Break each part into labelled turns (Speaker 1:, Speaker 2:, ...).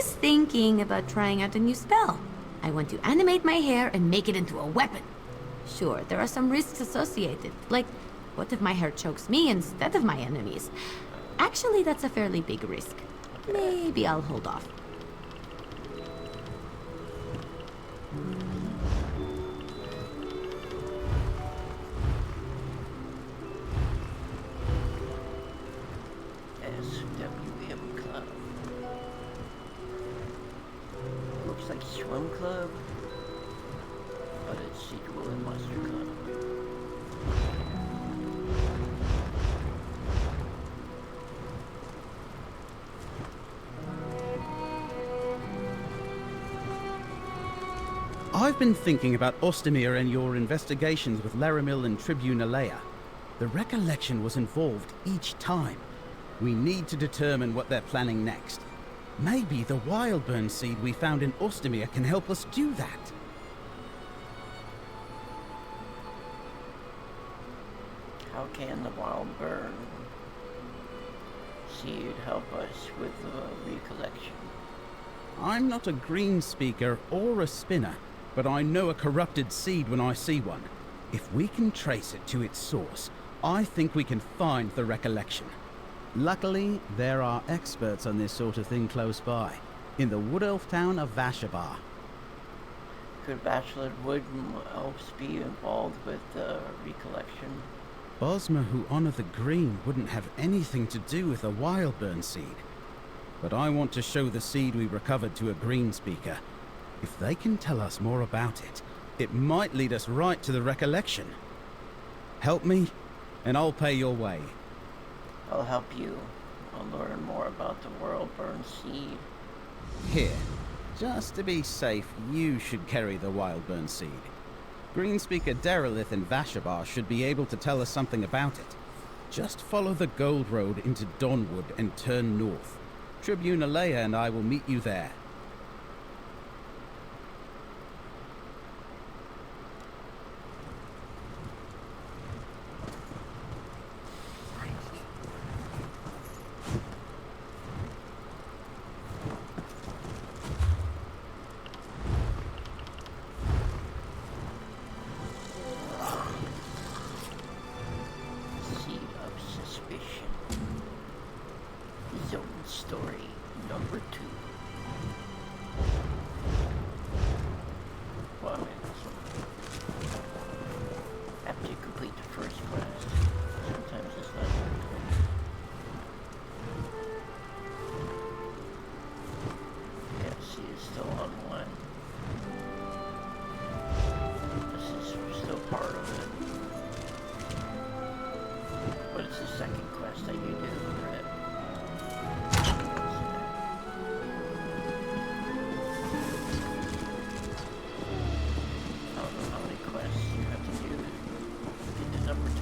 Speaker 1: was thinking about trying out a new spell. I want to animate my hair and make it into a weapon. Sure, there are some risks associated, like what if my hair chokes me instead of my enemies? Actually, that's a fairly big risk. Maybe I'll hold off.
Speaker 2: SWM Club. Looks like Swim Club, but it's Sequel and Monster Club.
Speaker 3: I've been thinking about Ostomer and your investigations with Laramil and Tribune Alea. The recollection was involved each time. We need to determine what they're planning next. Maybe the Wildburn seed we found in Ostomer can help us do that.
Speaker 2: How can the Wildburn seed help us with the recollection?
Speaker 3: I'm not a green speaker or a spinner, but I know a corrupted seed when I see one. If we can trace it to its source, I think we can find the recollection. Luckily, there are experts on this sort of thing close by, in the wood elf town of Vashabar.
Speaker 2: Could Bachelor Wood Elves be involved with the recollection?
Speaker 3: Bosma who honor the green wouldn't have anything to do with a Wildburn seed. But I want to show the seed we recovered to a green speaker. If they can tell us more about it, it might lead us right to the recollection. Help me, and I'll pay your way.
Speaker 2: I'll help you. I'll learn more about the Wildburn seed.
Speaker 3: Here, just to be safe, you should carry the Wildburn seed. Greenspeaker Derelith in Vashabar should be able to tell us something about it. Just follow the Gold Road into Dawnwood and turn north. Tribune Alea and I will meet you there.
Speaker 2: Seed of Suspicion. Zone Story number 2. Well, I mean, after you complete the first quest, sometimes it's not very clear. Yeah, see, it's still on 1. This is still part of it. But it's the second quest that you do, right? I don't know how many quests you have to do to get to number 2.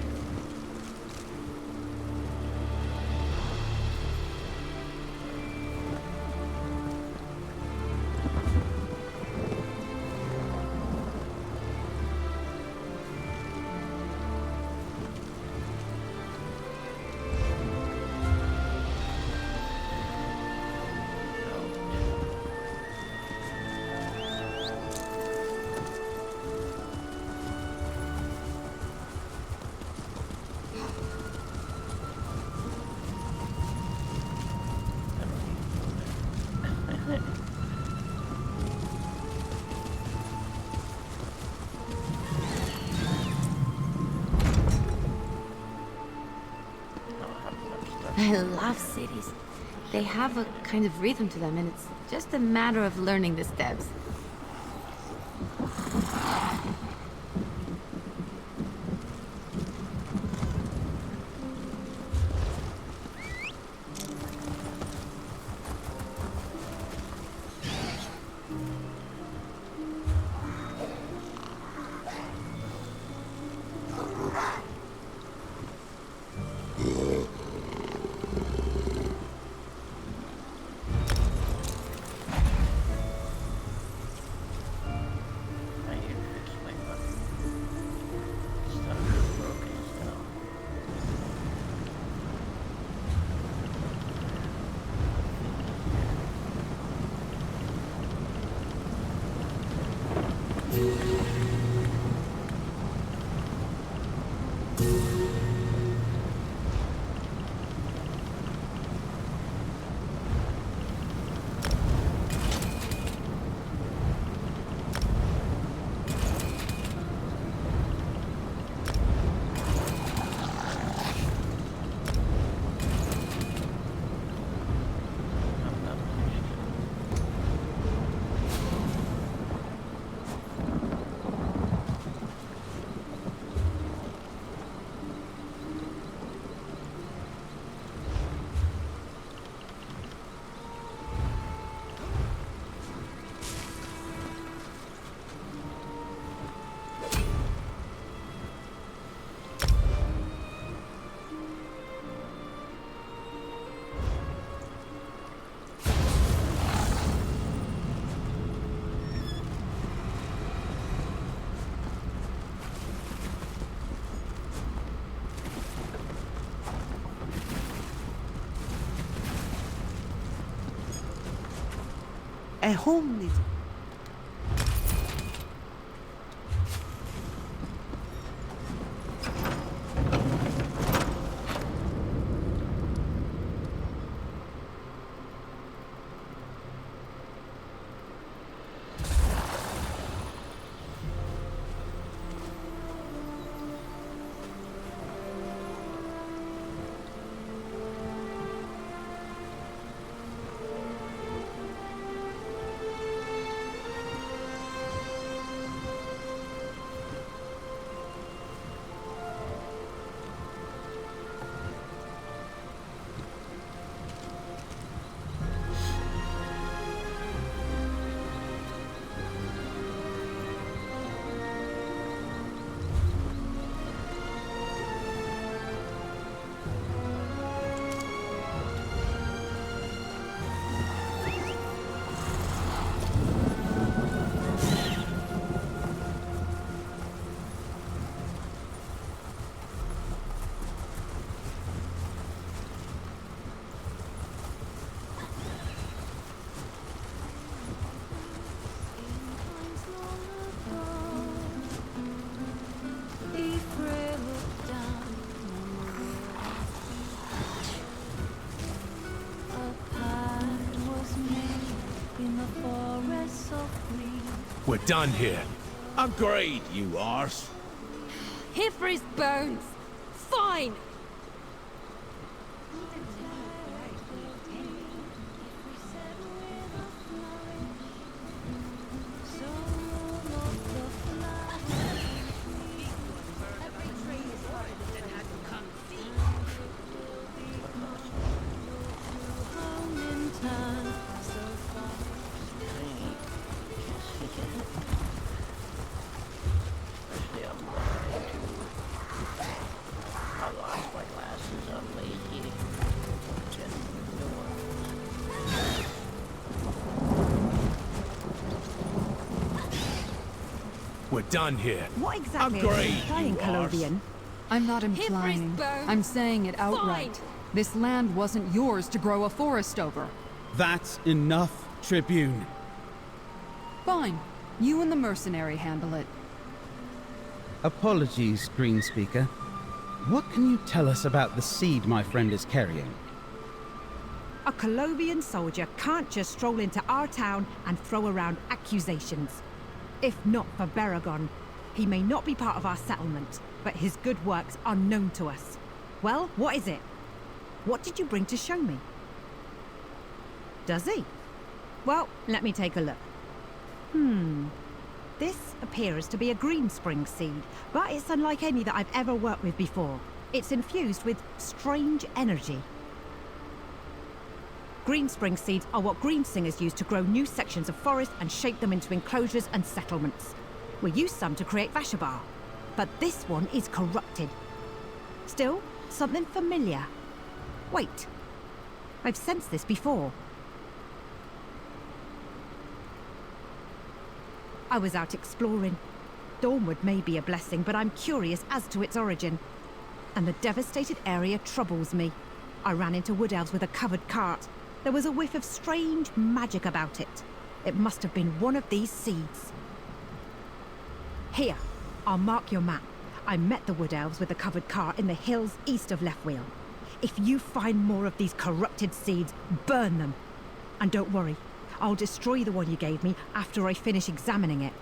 Speaker 1: I love cities. They have a kind of rhythm to them, and it's just a matter of learning the steps.
Speaker 4: a home little.
Speaker 5: We're done here. Agreed, you arse.
Speaker 1: Here for his bones. Fine.
Speaker 2: Especially I'm blind too. I lost my glasses. I'm lazy. Get new ones.
Speaker 5: We're done here.
Speaker 6: What exactly are
Speaker 5: Agreed,
Speaker 6: you implying,
Speaker 5: you arse.
Speaker 6: Calovian?
Speaker 7: I'm not
Speaker 1: Here for his
Speaker 7: implying.
Speaker 1: bones.
Speaker 7: I'm saying it outright.
Speaker 1: Fine.
Speaker 7: This land wasn't yours to grow a forest over.
Speaker 3: That's enough, Tribune.
Speaker 7: Fine. You and the mercenary handle it.
Speaker 3: Apologies, Greenspeaker. What can you tell us about the seed my friend is carrying?
Speaker 6: A Colovian soldier can't just stroll into our town and throw around accusations. If not for Baragon, he may not be part of our settlement, but his good works are known to us. Well, what is it? What did you bring to show me? Does he? Well, let me take a look. This appears to be a Greenspring seed, but it's unlike any that I've ever worked with before. It's infused with strange energy. Greenspring seeds are what Greensingers use to grow new sections of forest and shape them into enclosures and settlements. We use some to create Vashabar, but this one is corrupted. Still, something familiar. Wait, I've sensed this before. I was out exploring. Dawnwood may be a blessing, but I'm curious as to its origin. And the devastated area troubles me. I ran into wood elves with a covered cart. There was a whiff of strange magic about it. It must have been one of these seeds. Here, I'll mark your map. I met the wood elves with the covered cart in the hills east of Leftwheel. If you find more of these corrupted seeds, burn them. And don't worry, I'll destroy the one you gave me after I finish examining it.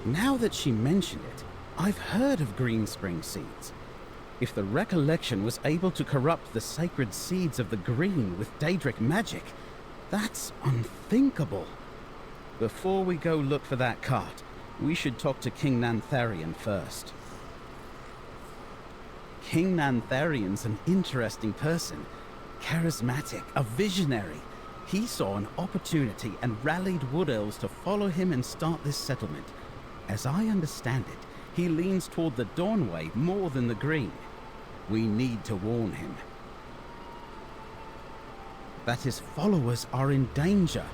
Speaker 3: Now that she mentioned it, I've heard of Greenspring seeds. If the Recollection was able to corrupt the sacred seeds of the green with Daedric magic, that's unthinkable. Before we go look for that cart, we should talk to King Nantharian first. King Nantharian's an interesting person. Charismatic, a visionary. He saw an opportunity and rallied wood elves to follow him and start this settlement. As I understand it, he leans toward the Dawnway more than the Green. We need to warn him that his followers are in danger.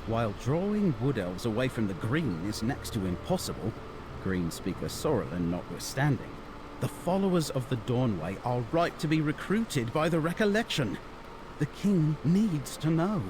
Speaker 3: While drawing Wood Elves away from the Green is next to impossible, Green speaker Sorrelin notwithstanding, the followers of the Dawnway are right to be recruited by the Recollection. The king needs to know.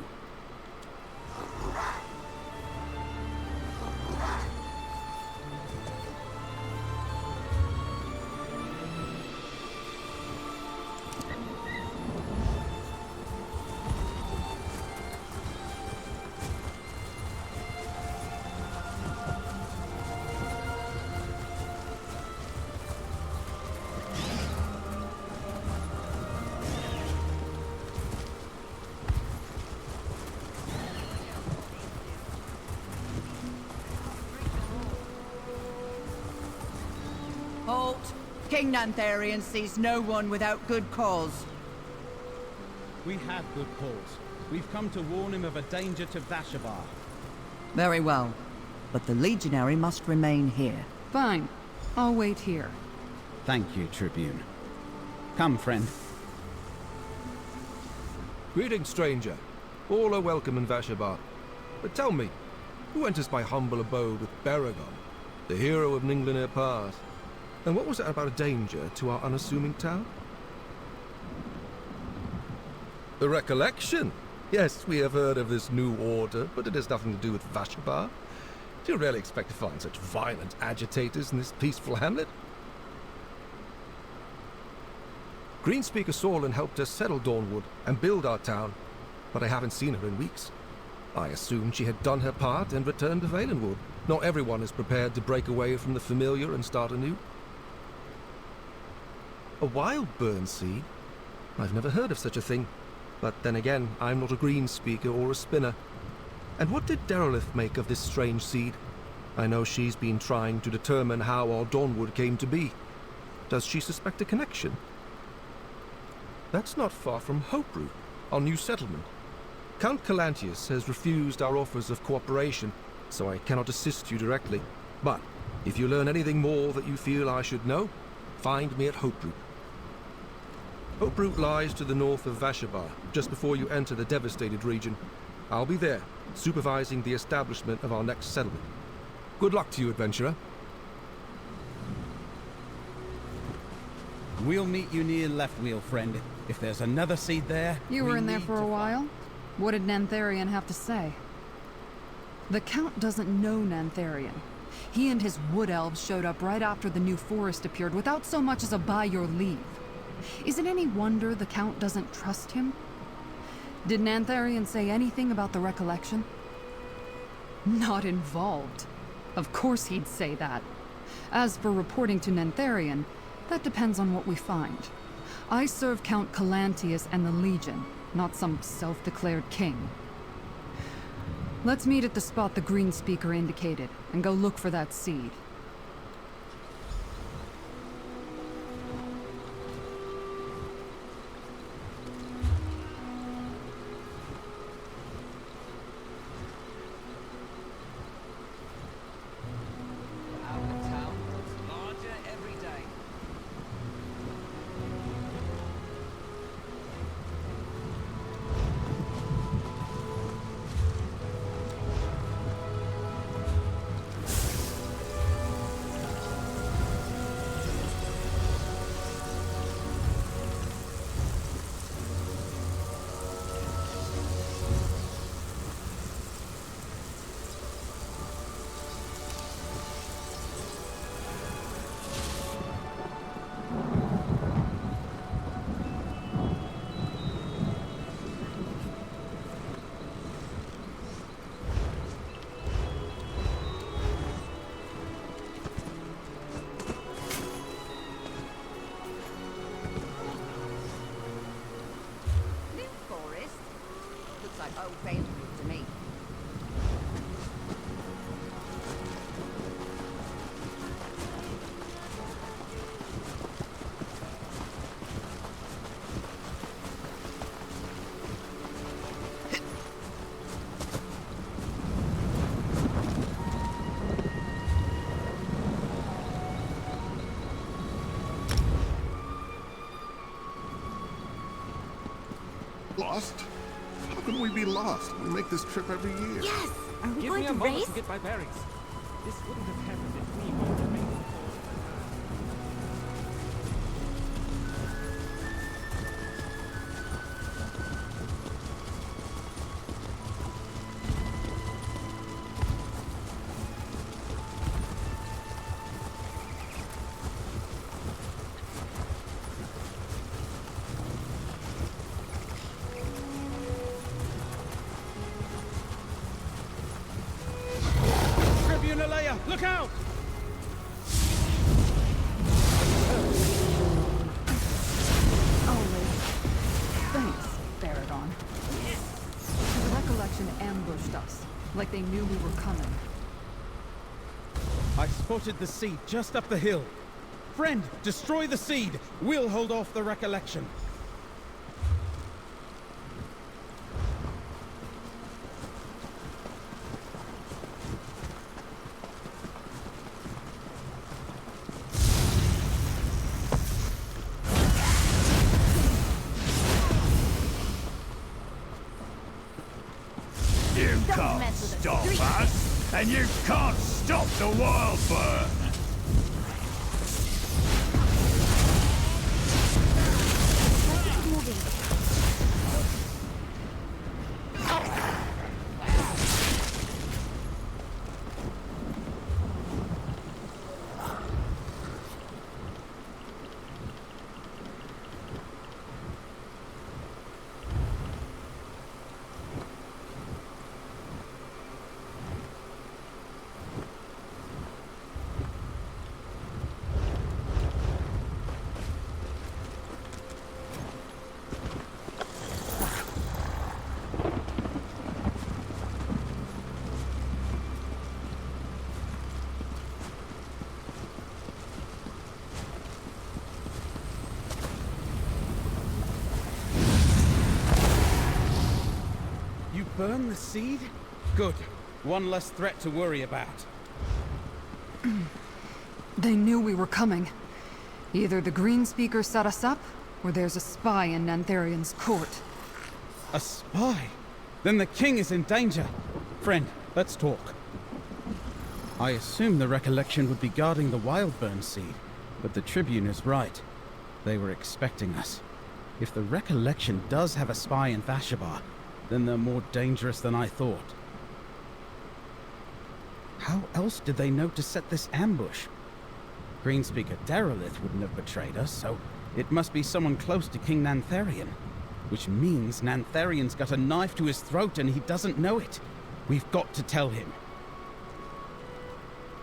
Speaker 4: Halt! King Nantharian sees no one without good cause.
Speaker 3: We have good cause. We've come to warn him of a danger to Vashabar.
Speaker 4: Very well. But the legionary must remain here.
Speaker 7: Fine. I'll wait here.
Speaker 3: Thank you, Tribune. Come, friend.
Speaker 8: Greetings, stranger. All are welcome in Vashabar. But tell me, who enters my humble abode with Baragon, the hero of Ninglinir Pass? And what was it about a danger to our unassuming town? The Recollection? Yes, we have heard of this new order, but it has nothing to do with Vashabar. Do you really expect to find such violent agitators in this peaceful hamlet? Greenspeaker Sorlin helped us settle Dawnwood and build our town, but I haven't seen her in weeks. I assumed she had done her part and returned to Valenwood. Not everyone is prepared to break away from the familiar and start anew. A wild burn seed? I've never heard of such a thing. But then again, I'm not a Greenspeaker or a spinner. And what did Derelith make of this strange seed? I know she's been trying to determine how our Dawnwood came to be. Does she suspect a connection? That's not far from Hoperoot, our new settlement. Count Calantius has refused our offers of cooperation, so I cannot assist you directly. But if you learn anything more that you feel I should know, find me at Hoperoot. Hoperoot lies to the north of Vashabar, just before you enter the devastated region. I'll be there, supervising the establishment of our next settlement. Good luck to you, adventurer.
Speaker 3: We'll meet you near Leftwheel, friend. If there's another seed there...
Speaker 7: You were
Speaker 3: we
Speaker 7: in there
Speaker 3: need
Speaker 7: for
Speaker 3: to
Speaker 7: a while? What did Nantharian have to say? The Count doesn't know Nantharian. He and his wood elves showed up right after the new forest appeared without so much as a by your leave. Is it any wonder the Count doesn't trust him? Did Nantharian say anything about the Recollection? Not involved. Of course he'd say that. As for reporting to Nantharian, that depends on what we find. I serve Count Calantius and the Legion, not some self-declared king. Let's meet at the spot the Greenspeaker indicated, and go look for that seed.
Speaker 4: Old Valenwood to me.
Speaker 9: Lost? How can we be lost? We make this trip every year.
Speaker 1: Yes! Are we
Speaker 10: Give
Speaker 1: going
Speaker 10: me
Speaker 1: to
Speaker 10: a moment
Speaker 1: race?
Speaker 10: to get my bearings. This wouldn't have happened if we both remained forward.
Speaker 3: Tribune Alea, look out!
Speaker 7: Always. Thanks, Baradon. The recollection ambushed us, like they knew we were coming.
Speaker 3: I spotted the seed just up the hill. Friend, destroy the seed. We'll hold off the recollection.
Speaker 5: You
Speaker 1: Don't
Speaker 5: can't
Speaker 1: mess with us.
Speaker 5: stop
Speaker 1: Three.
Speaker 5: us, and you can't stop the world burn.
Speaker 1: Let's keep moving.
Speaker 3: You burn the seed? Good. One less threat to worry about.
Speaker 7: They knew we were coming. Either the Green Speaker set us up, or there's a spy in Nantharian's court.
Speaker 3: A spy? Then the king is in danger. Friend, let's talk. I assume the recollection would be guarding the Wildburn seed, but the Tribune is right. They were expecting us. If the recollection does have a spy in Thashabar, then they're more dangerous than I thought. How else did they know to set this ambush? Greenspeaker Derelith wouldn't have betrayed us, so it must be someone close to King Nantharian. Which means Nantharian's got a knife to his throat and he doesn't know it. We've got to tell him.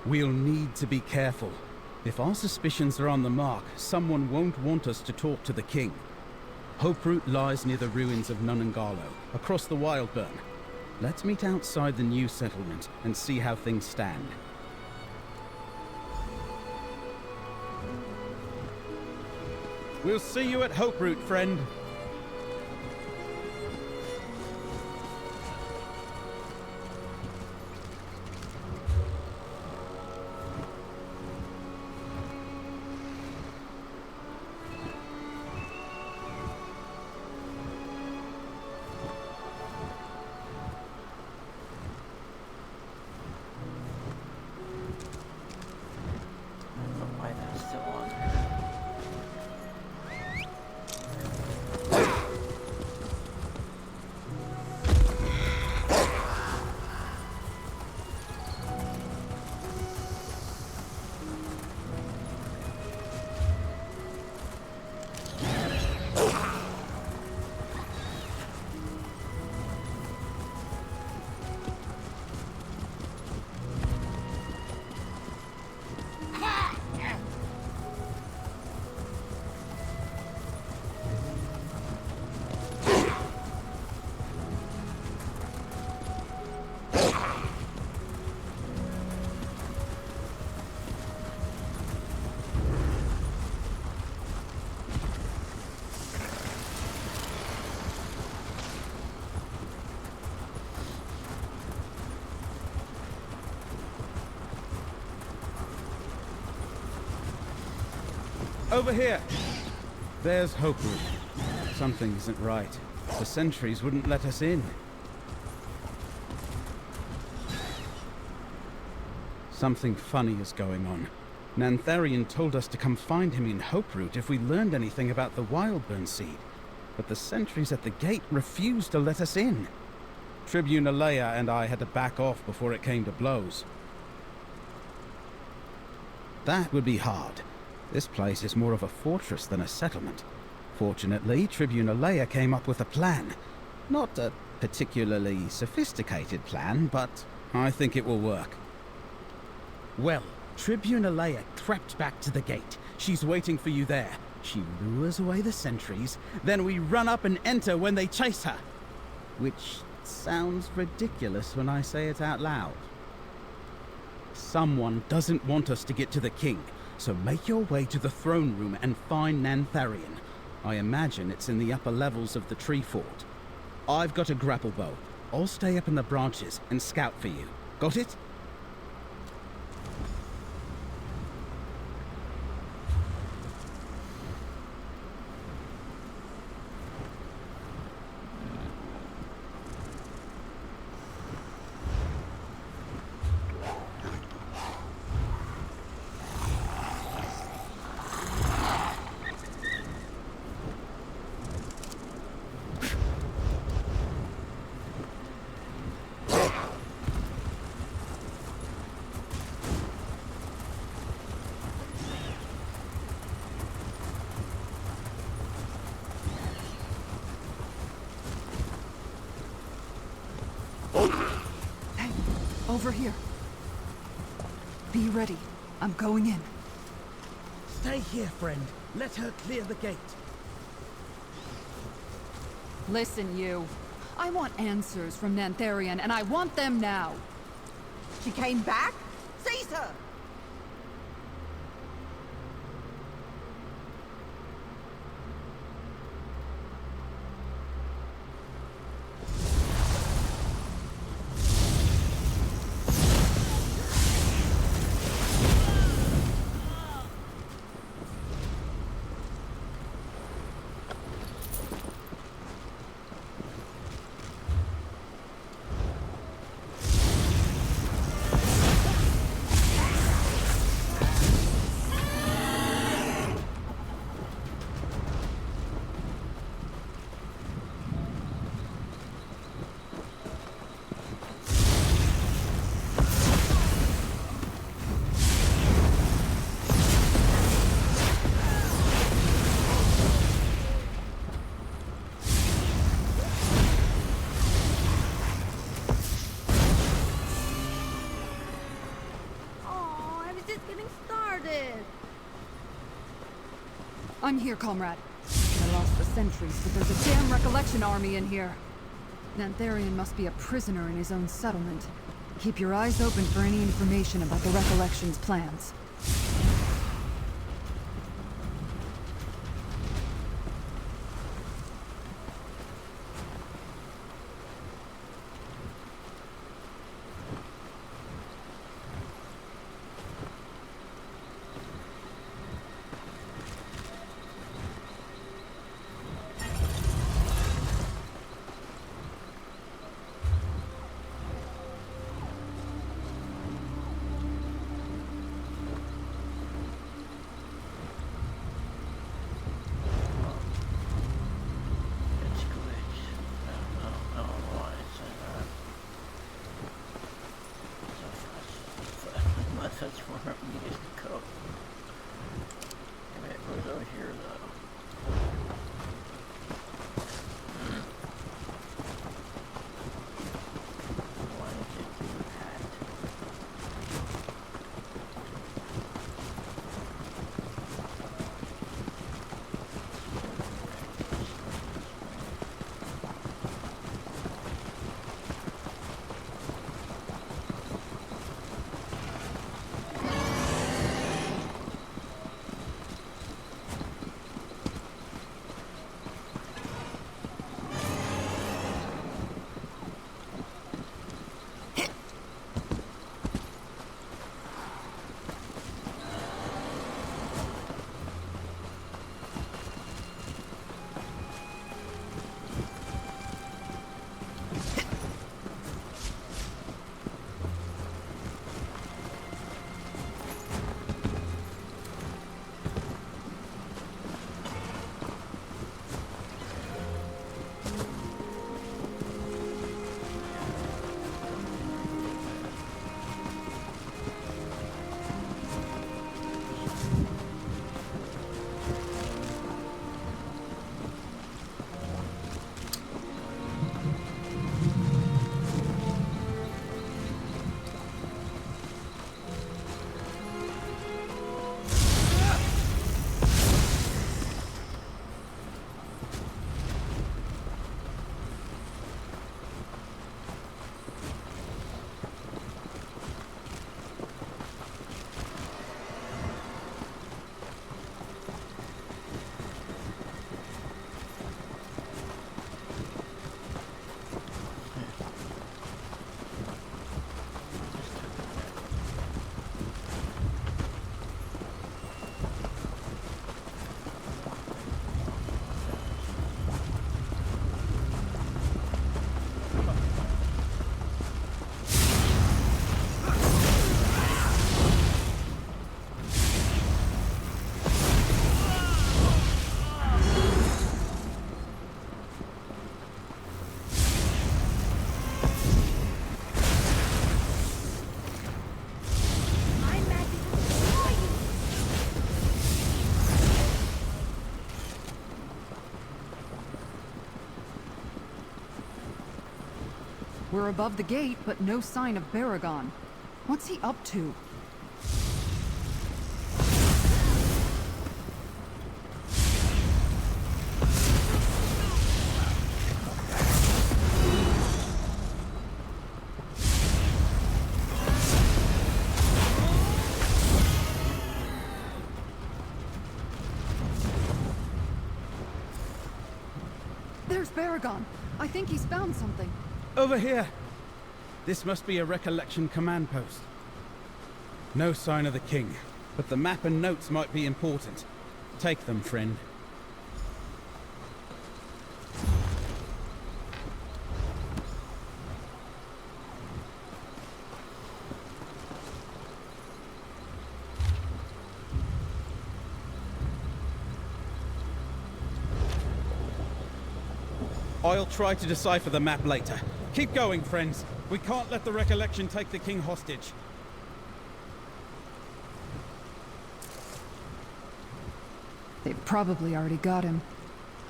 Speaker 3: We'll need to be careful. If our suspicions are on the mark, someone won't want us to talk to the king. Hoperoot lies near the ruins of Nunangalo, across the Wildburn. Let's meet outside the new settlement and see how things stand. We'll see you at Hoperoot, friend.
Speaker 2: Why that's still on
Speaker 3: Over here! There's Hoperoot. Something isn't right. The sentries wouldn't let us in. Something funny is going on. Nantharian told us to come find him in Hoperoot if we learned anything about the Wildburn seed, but the sentries at the gate refused to let us in. Tribune Alea and I had to back off before it came to blows. That would be hard. This place is more of a fortress than a settlement. Fortunately, Tribune Alea came up with a plan. Not a particularly sophisticated plan, but I think it will work. Well, Tribune Alea crept back to the gate. She's waiting for you there. She lures away the sentries, then we run up and enter when they chase her. Which sounds ridiculous when I say it out loud. Someone doesn't want us to get to the king, so make your way to the throne room and find Nantharian. I imagine it's in the upper levels of the tree fort. I've got a grapple bow. I'll stay up in the branches and scout for you. Got it?
Speaker 7: Hey, over here. Be ready. I'm going in.
Speaker 3: Stay here, friend. Let her clear the gate.
Speaker 7: Listen, you. I want answers from Nantharian, and I want them now.
Speaker 4: She came back? Seize her!
Speaker 7: I'm here, comrade. I lost the sentries, but there's a damn recollection army in here. Nantharian must be a prisoner in his own settlement. Keep your eyes open for any information about the recollection's plans.
Speaker 2: It's glitched. I don't know why it said that. So that's where I'm needed to go. It was over here though. Why did it do that?
Speaker 7: We're above the gate, but no sign of Baragon. What's he up to? There's Baragon. I think he's found something.
Speaker 3: Over here! This must be a Recollection command post. No sign of the king, but the map and notes might be important. Take them, friend. I'll try to decipher the map later. Keep going, friends. We can't let the Recollection take the king hostage.
Speaker 7: They probably already got him.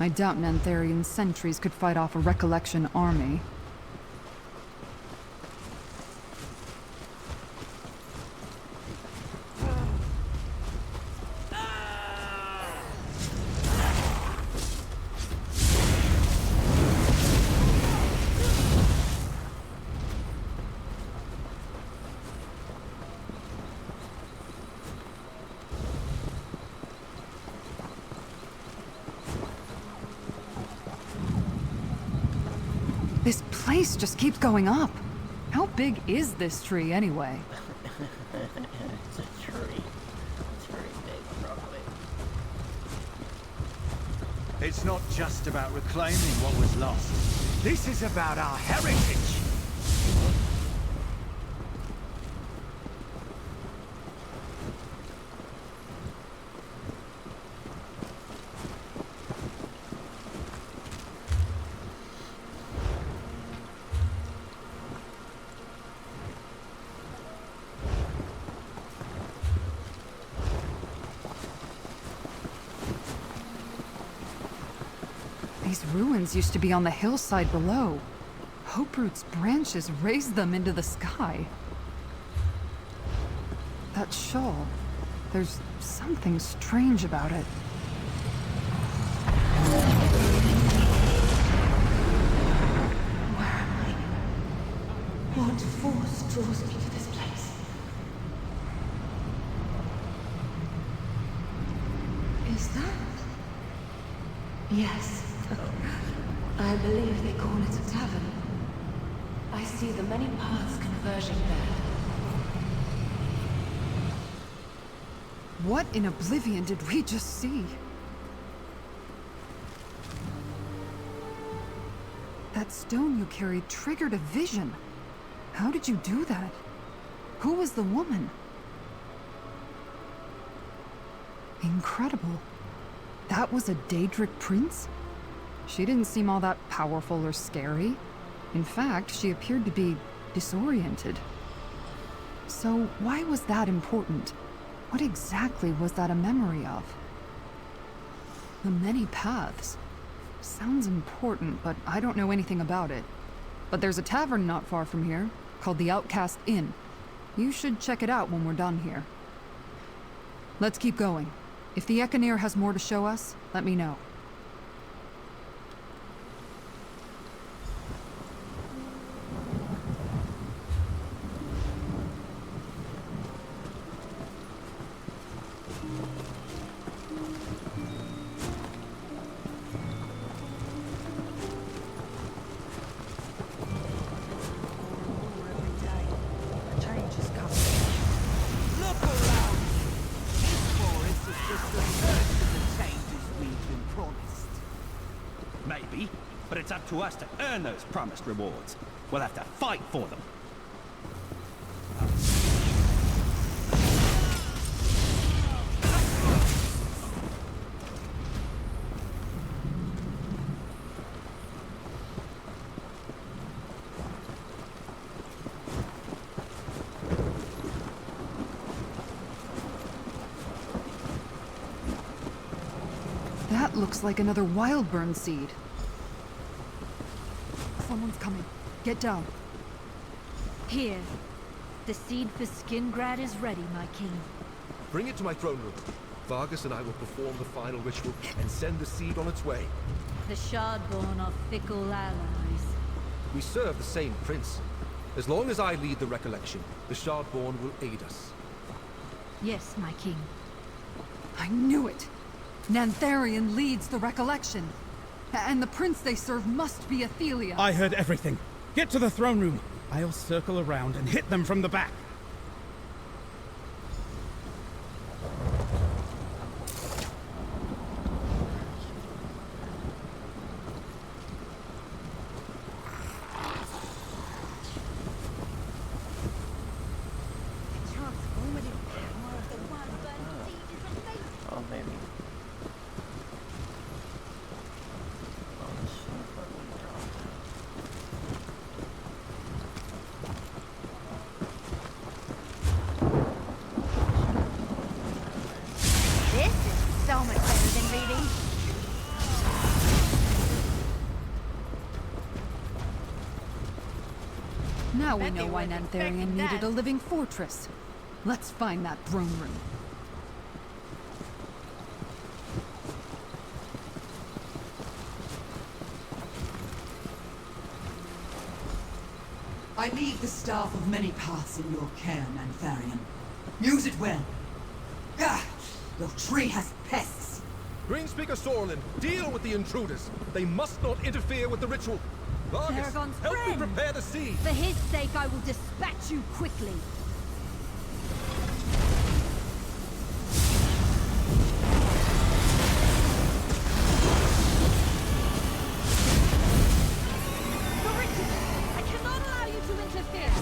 Speaker 7: I doubt Nantharian sentries could fight off a Recollection army. This place just keeps going up. How big is this tree, anyway?
Speaker 2: It's a tree. It's very big, probably.
Speaker 10: It's not just about reclaiming what was lost. This is about our heritage.
Speaker 7: These ruins used to be on the hillside below. Hoperoot's branches raised them into the sky. That shawl, there's something strange about it.
Speaker 1: Where am I? What force draws me to this place? Is that? Yes. I believe they call it a tavern. I see the many paths converging there.
Speaker 7: What in Oblivion did we just see? That stone you carried triggered a vision. How did you do that? Who was the woman? Incredible. That was a Daedric prince? She didn't seem all that powerful or scary. In fact, she appeared to be disoriented. So why was that important? What exactly was that a memory of? The many paths. Sounds important, but I don't know anything about it. But there's a tavern not far from here, called the Outcast Inn. You should check it out when we're done here. Let's keep going. If the Ekaneer has more to show us, let me know.
Speaker 10: Maybe, but it's up to us to earn those promised rewards. We'll have to fight for them.
Speaker 7: That looks like another Wildburn seed. Someone's coming. Get down.
Speaker 11: Here. The seed for Skingrad is ready, my king.
Speaker 8: Bring it to my throne room. Vargas and I will perform the final ritual and send the seed on its way.
Speaker 11: The Shardborn are fickle allies.
Speaker 8: We serve the same prince. As long as I lead the recollection, the Shardborn will aid us.
Speaker 11: Yes, my king.
Speaker 7: I knew it! Nantharion leads the recollection. And the prince they serve must be Athelia.
Speaker 3: I heard everything. Get to the throne room. I'll circle around and hit them from the back.
Speaker 2: Oh, maybe. Oh, this is so fucking dropped.
Speaker 11: This is so much better than reading.
Speaker 7: Now we know why Nantharion needed a living fortress. Let's find that throne room.
Speaker 4: I leave the staff of many paths in your care, Nantharion. Use it well. Ah! Your tree has pests.
Speaker 8: Greenspeaker Sorlin, deal with the intruders. They must not interfere with the ritual. Vargas,
Speaker 11: Aragon's
Speaker 8: help me
Speaker 11: friend.
Speaker 8: prepare the seed.
Speaker 11: For his sake, I will dispatch you quickly. The ritual! I cannot allow you to interfere!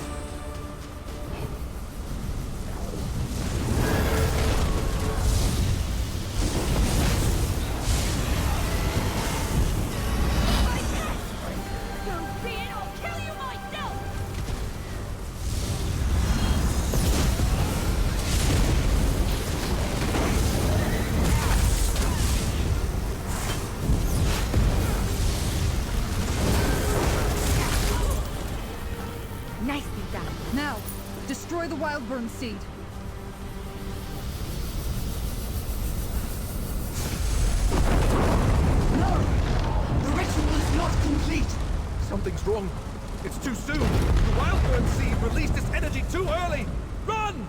Speaker 11: Don't be it, I'll kill you myself! Nicely done.
Speaker 7: Now, destroy the Wildburn seed.
Speaker 4: No! The ritual is not complete.
Speaker 8: Something's wrong. It's too soon. The Wildburn seed released its energy too early. Run!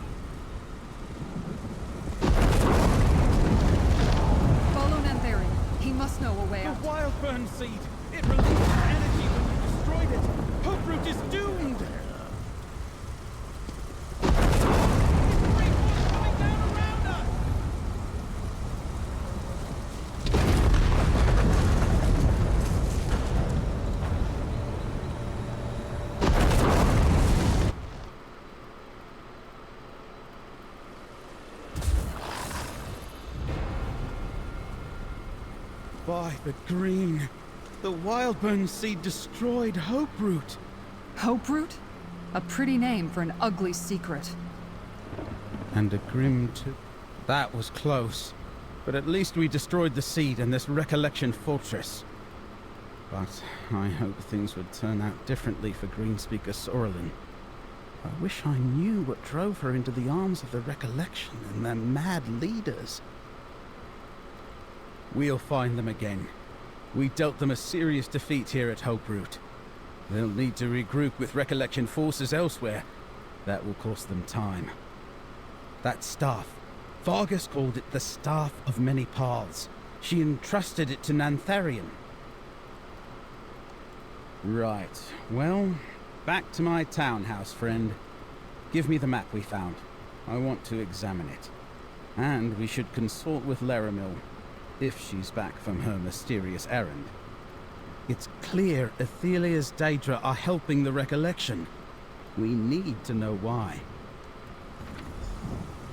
Speaker 7: Follow Nantharion. He must know a way
Speaker 3: The
Speaker 7: out.
Speaker 3: Wildburn seed! It released energy when you destroyed it! Hoperoot is doomed! By the green, the Wildburn seed destroyed Hoperoot.
Speaker 7: Hoperoot? A pretty name for an ugly secret.
Speaker 3: And a grim too. That was close. But at least we destroyed the seed and this recollection fortress. But I hope things would turn out differently for Greenspeaker Sorlin. I wish I knew what drove her into the arms of the recollection and their mad leaders. We'll find them again. We dealt them a serious defeat here at Hoperoot. They'll need to regroup with recollection forces elsewhere. That will cost them time. That staff. Vargas called it the Staff of Many Paths. She entrusted it to Nantharion. Right. Well, back to my townhouse, friend. Give me the map we found. I want to examine it. And we should consult with Laramil, if she's back from her mysterious errand. It's clear Athelia's Daedra are helping the recollection. We need to know why.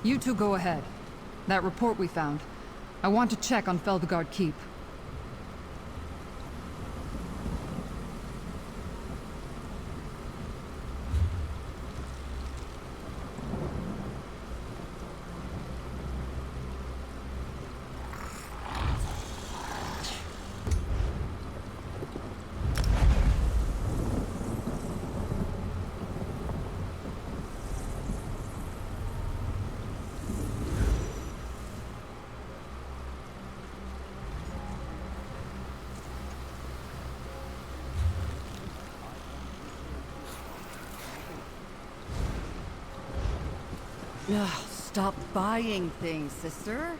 Speaker 7: You two go ahead. That report we found. I want to check on Feldegaard Keep.
Speaker 11: Ugh, stop buying things, sister.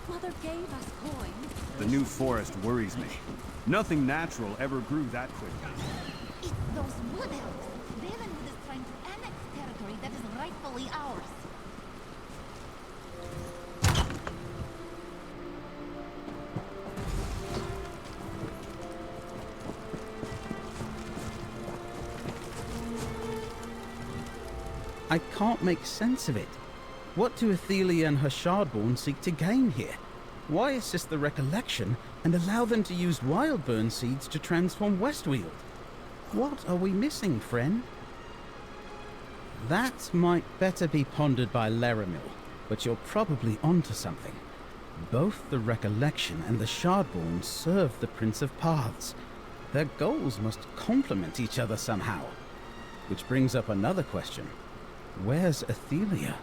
Speaker 12: Mother gave us coins.
Speaker 10: The new forest worries me. Nothing natural ever grew that quickly.
Speaker 12: It's those wood elves. Ravenwood is trying to annex territory that is rightfully ours.
Speaker 3: I can't make sense of it. What do Athelia and her Shardborn seek to gain here? Why assist the Recollection and allow them to use Wildburn seeds to transform Westweald? What are we missing, friend? That might better be pondered by Laramil, but you're probably onto something. Both the Recollection and the Shardborn serve the Prince of Paths. Their goals must complement each other somehow. Which brings up another question. Where's Athelia?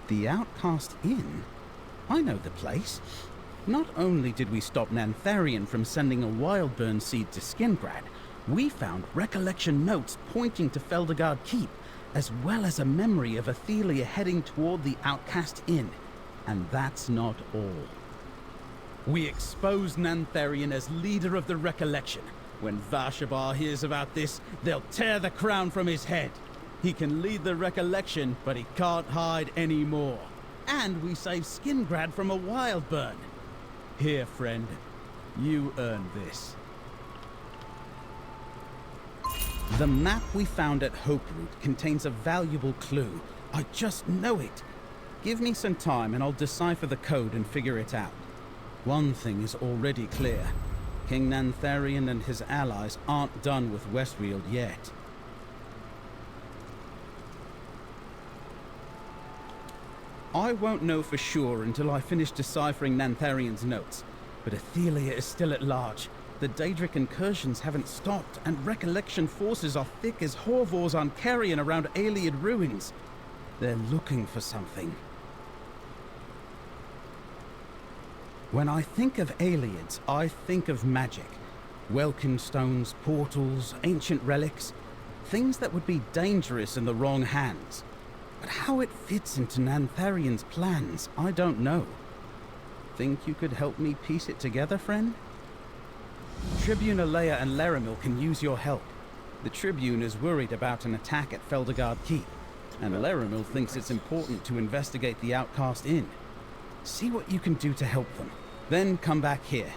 Speaker 3: The Outcast Inn? I know the place. Not only did we stop Nantharion from sending a Wildburn seed to Skingrad, we found recollection notes pointing to Feldergard Keep, as well as a memory of Athelia heading toward the Outcast Inn. And that's not all. We exposed Nantharion as leader of the Recollection. When Vashabar hears about this, they'll tear the crown from his head. He can lead the Recollection, but he can't hide anymore. And we saved Skingrad from a Wildburn. Here, friend. You earned this. The map we found at Hoperoot contains a valuable clue. I just know it. Give me some time and I'll decipher the code and figure it out. One thing is already clear. King Nantharion and his allies aren't done with Westweald yet. I won't know for sure until I finish deciphering Nantharion's notes, but Athelia is still at large. The Daedric incursions haven't stopped, and Recollection forces are thick as Horvors on Carrion around Ayleid ruins. They're looking for something. When I think of Ayleids, I think of magic. Welkin stones, portals, ancient relics. Things that would be dangerous in the wrong hands. But how it fits into Nantharion's plans, I don't know. Think you could help me piece it together, friend? Tribune Alea and Laramil can use your help. The Tribune is worried about an attack at Feldergard Keep, and Laramil thinks it's important to investigate the Outcast Inn. See what you can do to help them. Then come back here.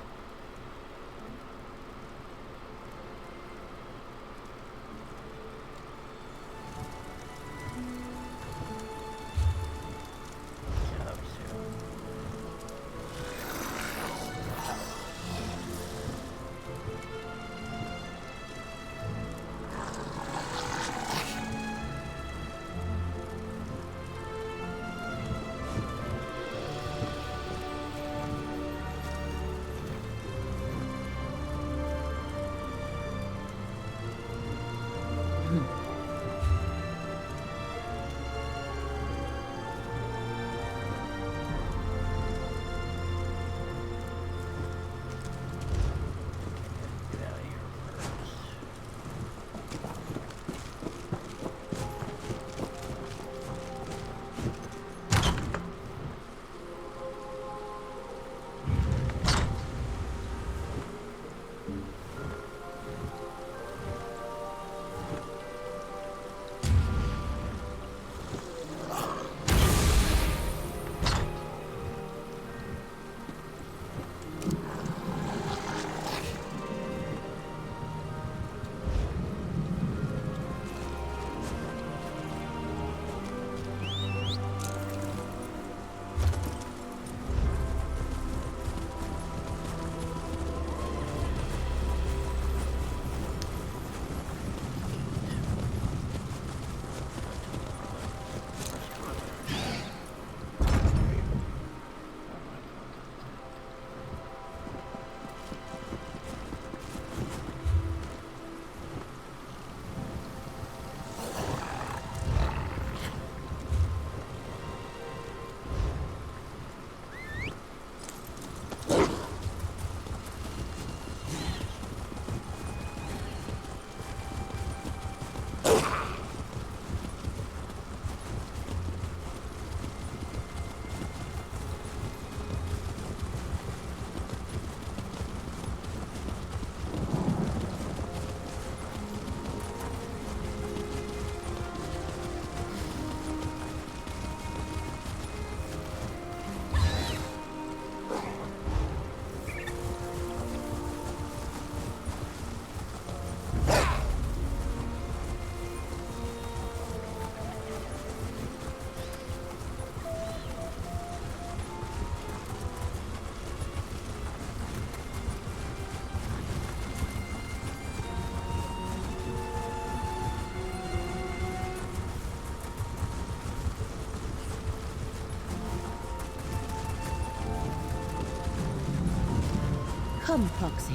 Speaker 1: Come, Proxy.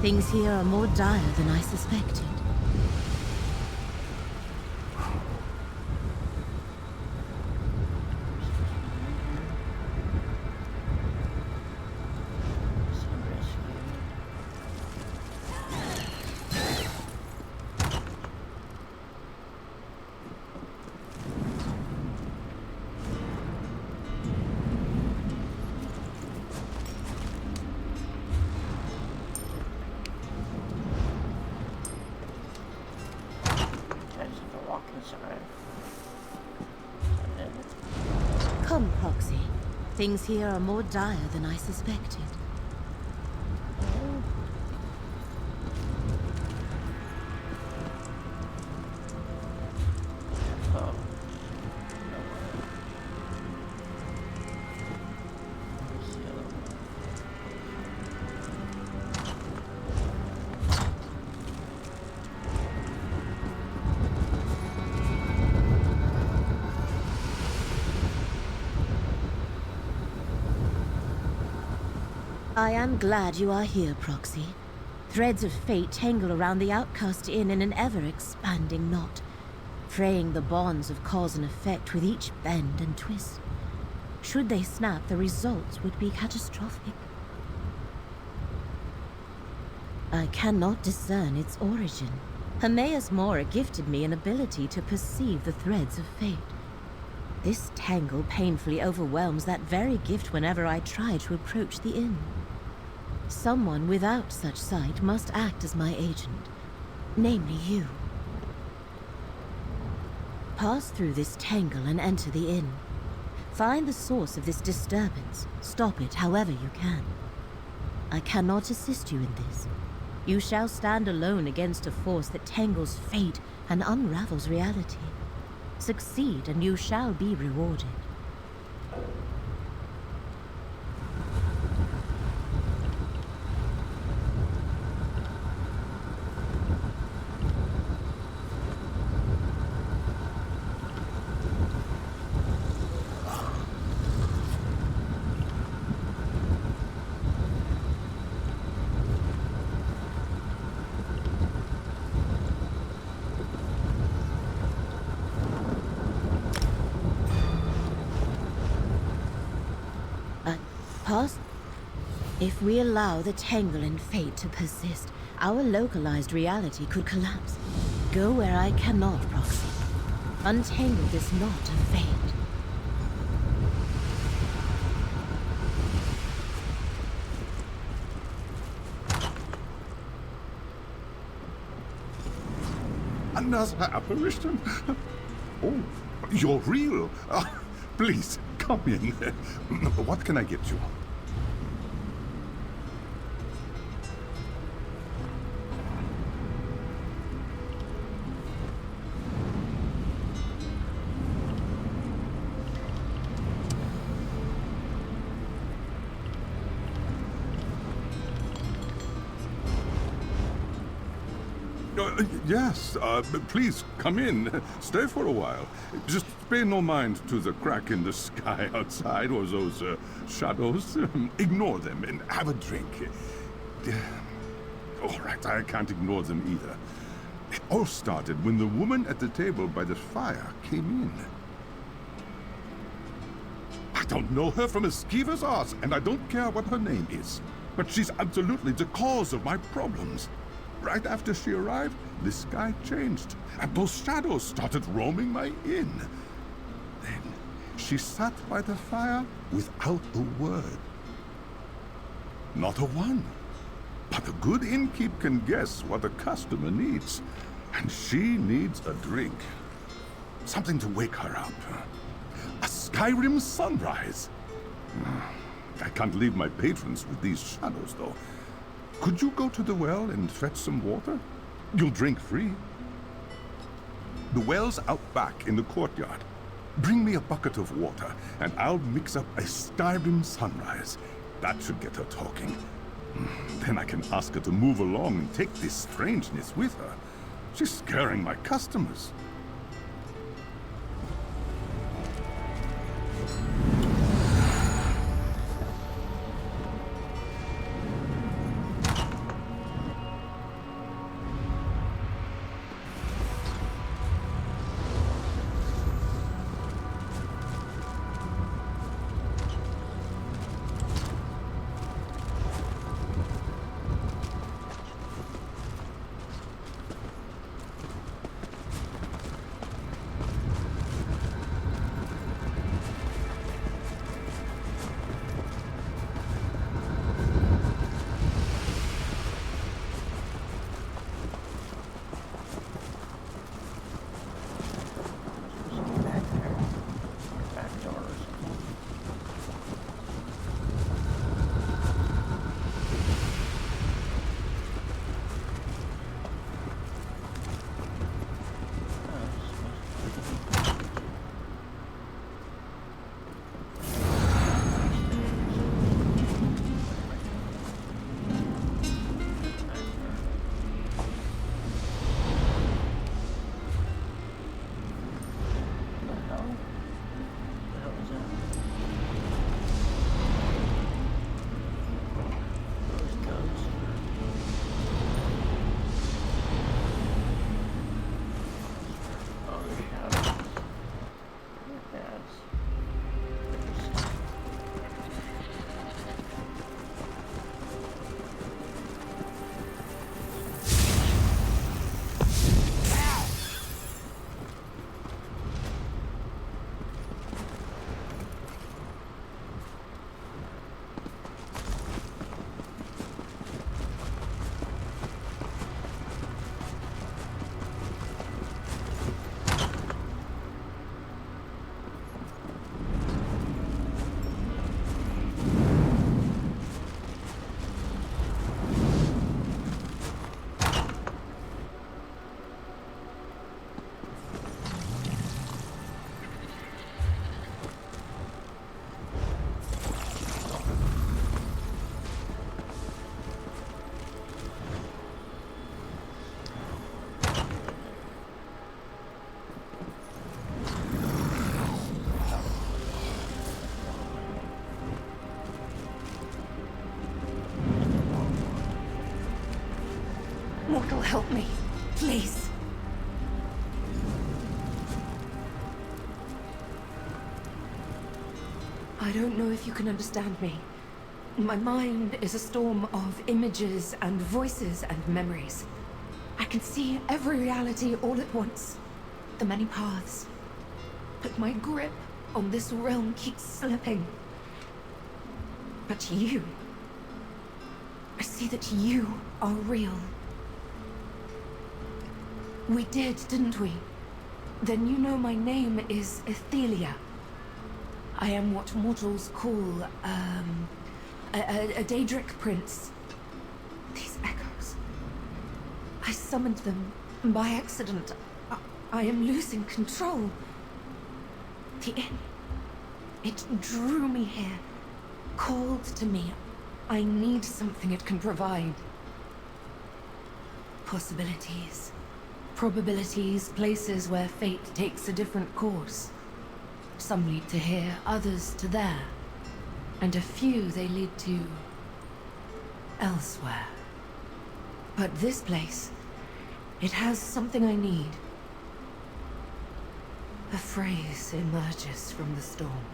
Speaker 1: Things here are more dire than I suspected. Come, Proxy. Things here are more dire than I suspected. I am glad you are here, Proxy. Threads of fate tangle around the Outcast Inn in an ever-expanding knot, fraying the bonds of cause and effect with each bend and twist. Should they snap, the results would be catastrophic. I cannot discern its origin. Hermaeus Mora gifted me an ability to perceive the threads of fate. This tangle painfully overwhelms that very gift whenever I try to approach the inn. Someone without such sight must act as my agent, namely you. Pass through this tangle and enter the inn. Find the source of this disturbance. Stop it however you can. I cannot assist you in this. You shall stand alone against a force that tangles fate and unravels reality. Succeed and you shall be rewarded. Past? If we allow the tangle in fate to persist, our localized reality could collapse. Go where I cannot, Proxy. Untangle this knot of fate.
Speaker 9: Another apparition? Oh, you're real. Please, come in. What can I get you? Yes, please come in. Stay for a while. Just pay no mind to the crack in the sky outside or those shadows. Ignore them and have a drink. All right, I can't ignore them either. It all started when the woman at the table by the fire came in. I don't know her from a skeever's arse, and I don't care what her name is. But she's absolutely the cause of my problems. Right after she arrived, the sky changed, and those shadows started roaming my inn. Then, she sat by the fire without a word. Not a one. But a good innkeep can guess what a customer needs. And she needs a drink. Something to wake her up. A Skyrim sunrise. I can't leave my patrons with these shadows, though. Could you go to the well and fetch some water? You'll drink free. The well's out back in the courtyard. Bring me a bucket of water, and I'll mix up a Skyrim sunrise. That should get her talking. Then I can ask her to move along and take this strangeness with her. She's scaring my customers.
Speaker 13: Help me, please. I don't know if you can understand me. My mind is a storm of images and voices and memories. I can see every reality all at once. The many paths. But my grip on this realm keeps slipping. But you... I see that you are real. We did, didn't we? Then you know my name is Ethelia. I am what mortals call, a Daedric prince. These echoes... I summoned them by accident. I am losing control. The inn... It drew me here. Called to me. I need something it can provide. Possibilities. Probabilities, places where fate takes a different course. Some lead to here, others to there. And a few they lead to... elsewhere. But this place, it has something I need. A phrase emerges from the storm.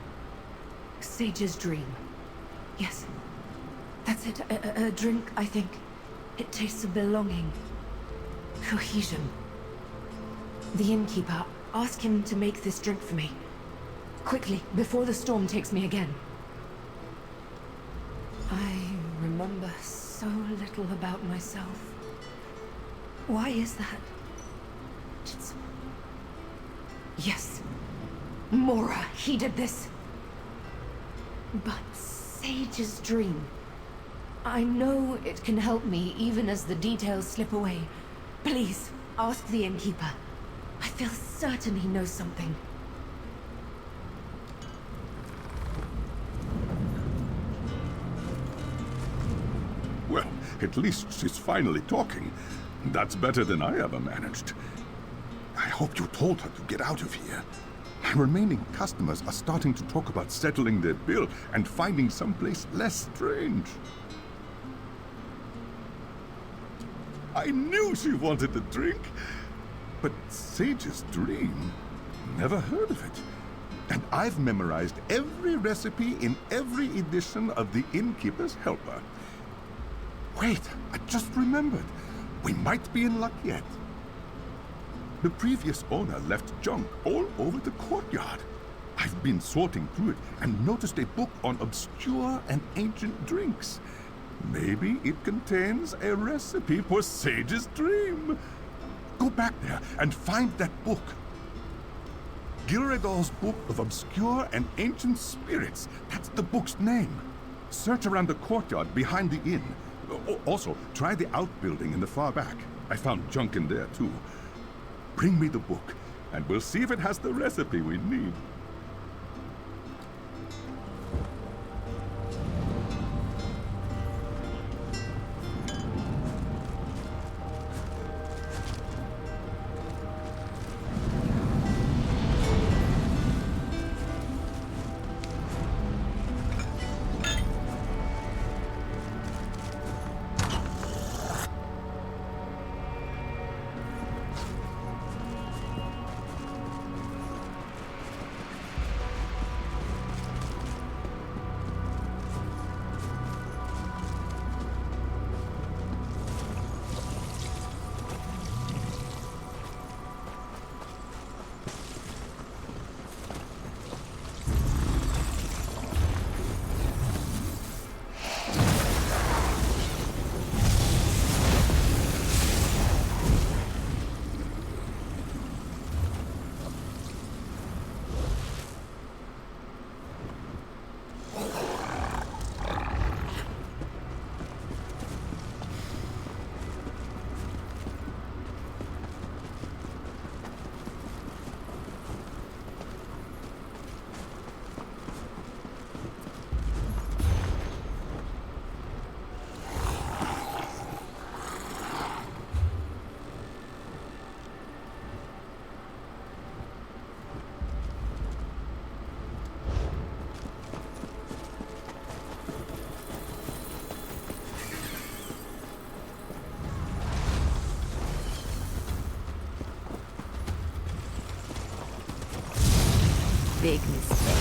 Speaker 13: Sage's dream. Yes, that's it. A drink, I think. It tastes of belonging. Cohesion. The innkeeper, ask him to make this drink for me. Quickly, before the storm takes me again. I remember so little about myself. Why is that? It's... Yes. Mora, he did this. But Sage's dream... I know it can help me even as the details slip away. Please, ask the innkeeper. I feel certain he knows something.
Speaker 9: Well, at least she's finally talking. That's better than I ever managed. I hope you told her to get out of here. My remaining customers are starting to talk about settling their bill and finding someplace less strange. I knew she wanted a drink. But Sage's dream? Never heard of it. And I've memorized every recipe in every edition of the Innkeeper's Helper. Wait, I just remembered. We might be in luck yet. The previous owner left junk all over the courtyard. I've been sorting through it and noticed a book on obscure and ancient drinks. Maybe it contains a recipe for Sage's dream. Go back there and find that book. Gilredal's Book of Obscure and Ancient Spirits. That's the book's name. Search around the courtyard behind the inn. Also, try the outbuilding in the far back. I found junk in there, too. Bring me the book, and we'll see if it has the recipe we need.
Speaker 1: big mistake.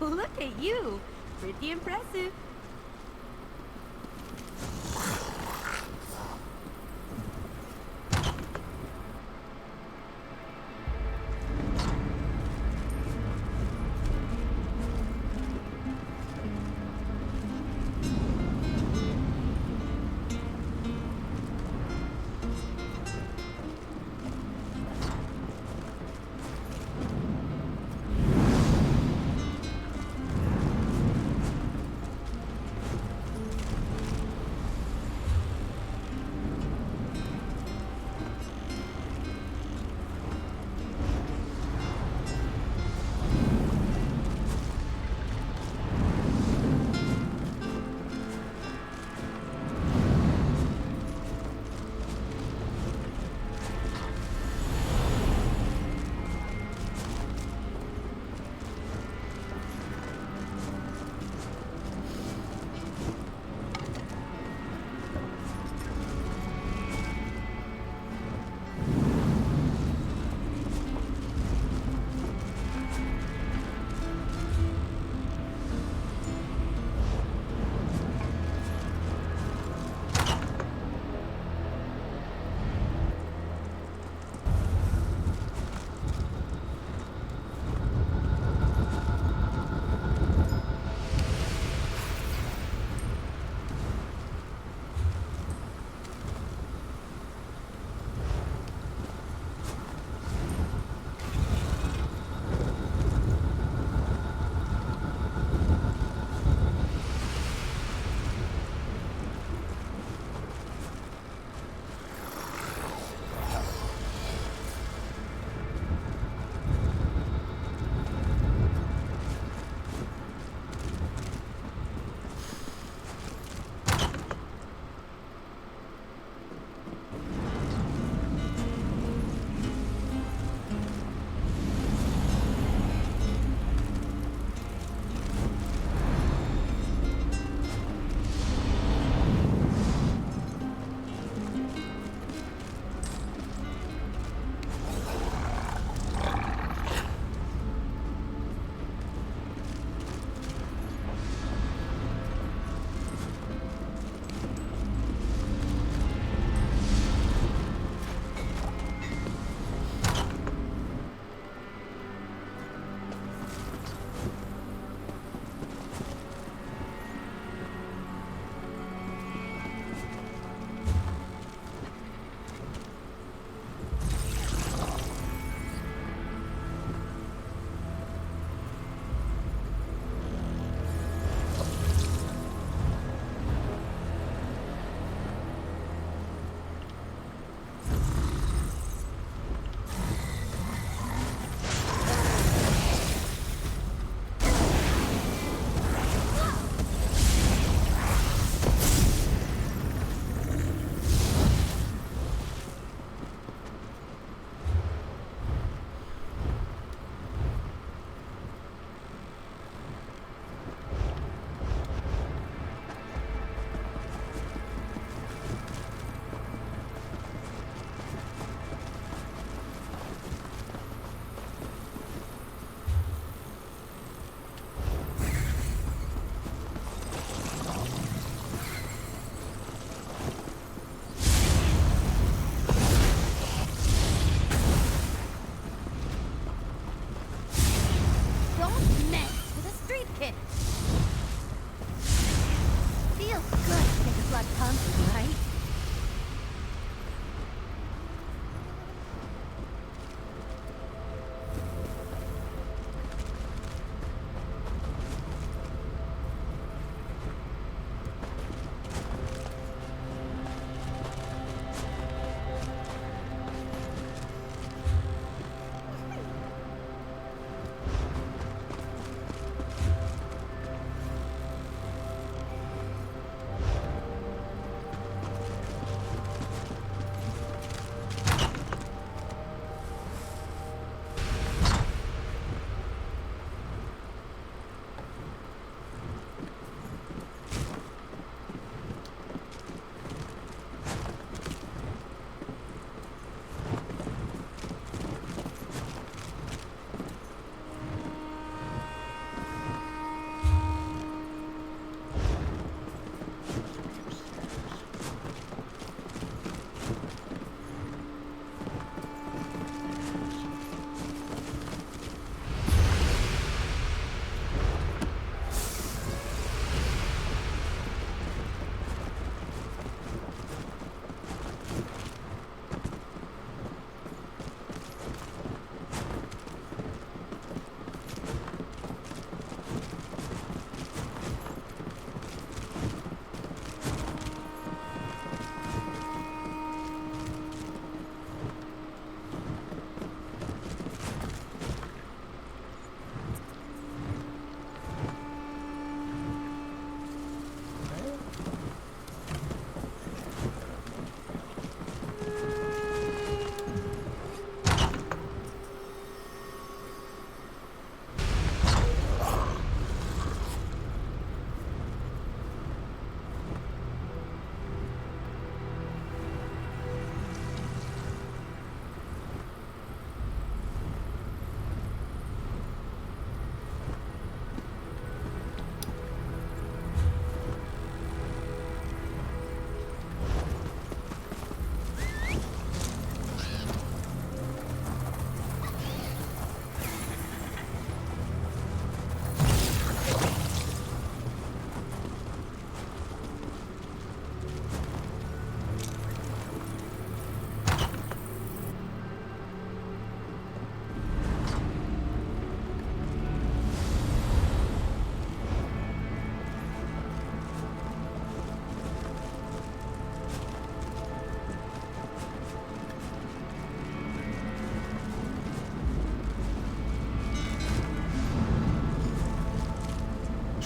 Speaker 1: Look at you! Pretty impressive.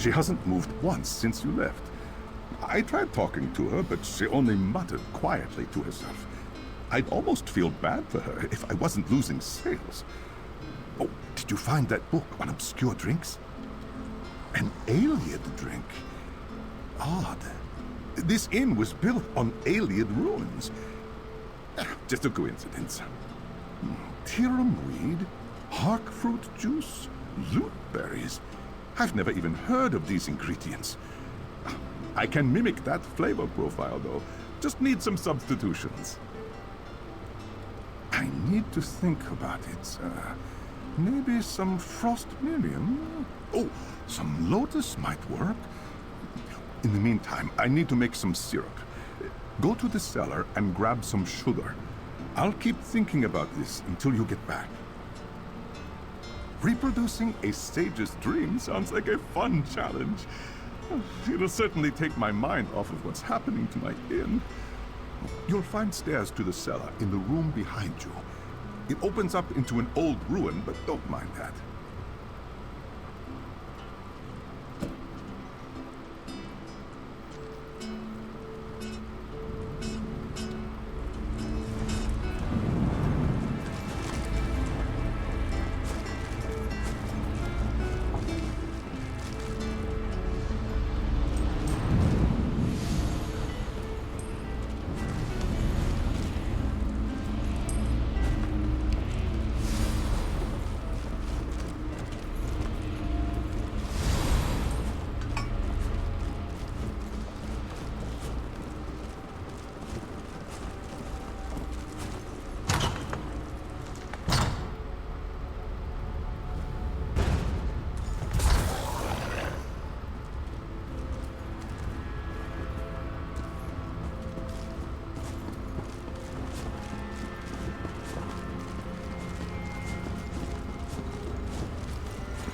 Speaker 9: She hasn't moved once since you left. I tried talking to her, but she only muttered quietly to herself. I'd almost feel bad for her if I wasn't losing sales. Oh, did you find that book on obscure drinks? An Ayleid drink? Odd. This inn was built on Ayleid ruins. Just a coincidence. Tirum weed, hark fruit juice, loot berries. I've never even heard of these ingredients. I can mimic that flavor profile, though. Just need some substitutions. I need to think about it. Maybe some frost minium? Oh, some lotus might work. In the meantime, I need to make some syrup. Go to the cellar and grab some sugar. I'll keep thinking about this until you get back. Reproducing a sage's dream sounds like a fun challenge. It'll certainly take my mind off of what's happening to my inn. You'll find stairs to the cellar in the room behind you. It opens up into an old ruin, but don't mind that.